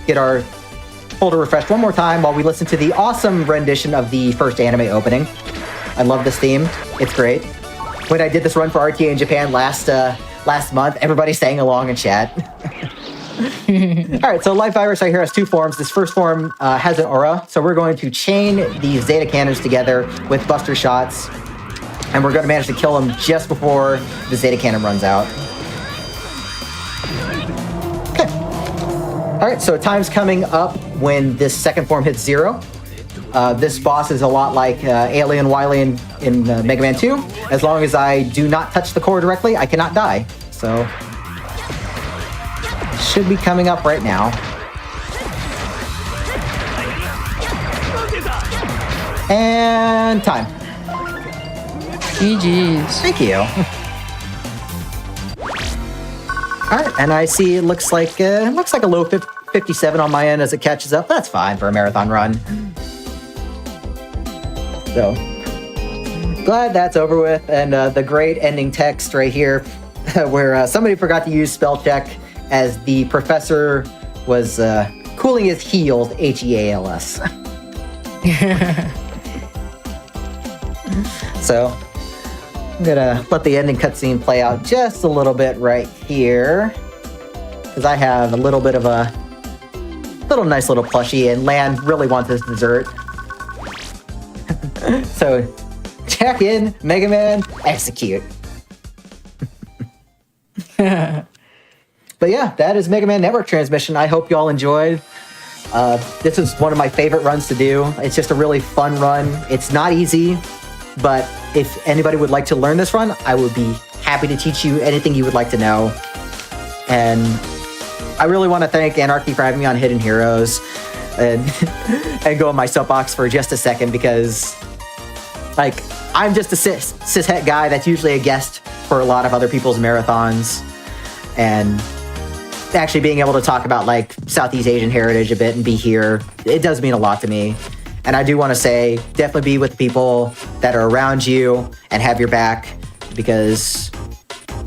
Speaker 2: get our folder refreshed one more time while we listen to the awesome rendition of the first anime opening. I love this theme, it's great. When I did this run for RTA in Japan last month, everybody sang along in chat. All right, so Life Virus right here has two forms. This first form has an aura, so we're going to chain these Zeta Cannons together with Buster Shots, and we're going to manage to kill him just before the Zeta Cannon runs out. Okay. All right, so time's coming up when this second form hits 0. This boss is a lot like Alien Wily in Mega Man 2. As long as I do not touch the core directly, I cannot die. So, should be coming up right now. And time.
Speaker 1: GG's.
Speaker 2: Thank you. All right, and I see it looks like a low 57 on my end as it catches up. That's fine for a marathon run. So, glad that's over with, and the great ending text right here, where somebody forgot to use spell check as the professor was cooling his heels, H-E-A-L-S. So, I'm gonna let the ending cutscene play out just a little bit right here, because I have a little bit of a nice little plushie, and Lan really wants this dessert. So, check in, Mega Man, execute. But yeah, that is Mega Man Network Transmission. I hope y'all enjoyed. This is one of my favorite runs to do. It's just a really fun run. It's not easy, but if anybody would like to learn this run, I would be happy to teach you anything you would like to know. And I really want to thank Anarchy for having me on Hidden Heroes, and go on my soapbox for just a second, because like, I'm just a cishet guy that's usually a guest for a lot of other people's marathons, and actually being able to talk about like Southeast Asian heritage a bit and be here, it does mean a lot to me. And I do want to say, definitely be with the people that are around you and have your back, because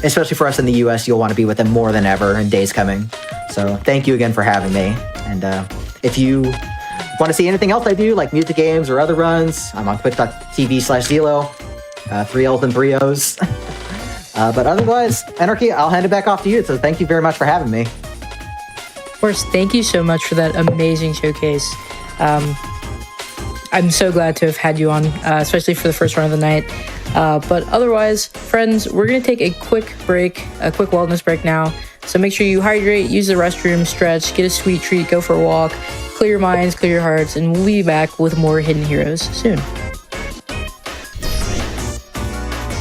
Speaker 2: especially for us in the US, you'll want to be with them more than ever in days coming. So thank you again for having me. And if you want to see anything else I do, like music games or other runs, I'm on twitch.tv/Zelo, 3 L's and 3 O's. But otherwise, Anarchy, I'll hand it back off to you. So thank you very much for having me.
Speaker 1: Of course, thank you so much for that amazing showcase. I'm so glad to have had you on, especially for the first run of the night. But otherwise, friends, we're going to take a quick break, a quick wellness break now. So make sure you hydrate, use the restroom, stretch, get a sweet treat, go for a walk, clear your minds, clear your hearts, and we'll be back with more Hidden Heroes soon.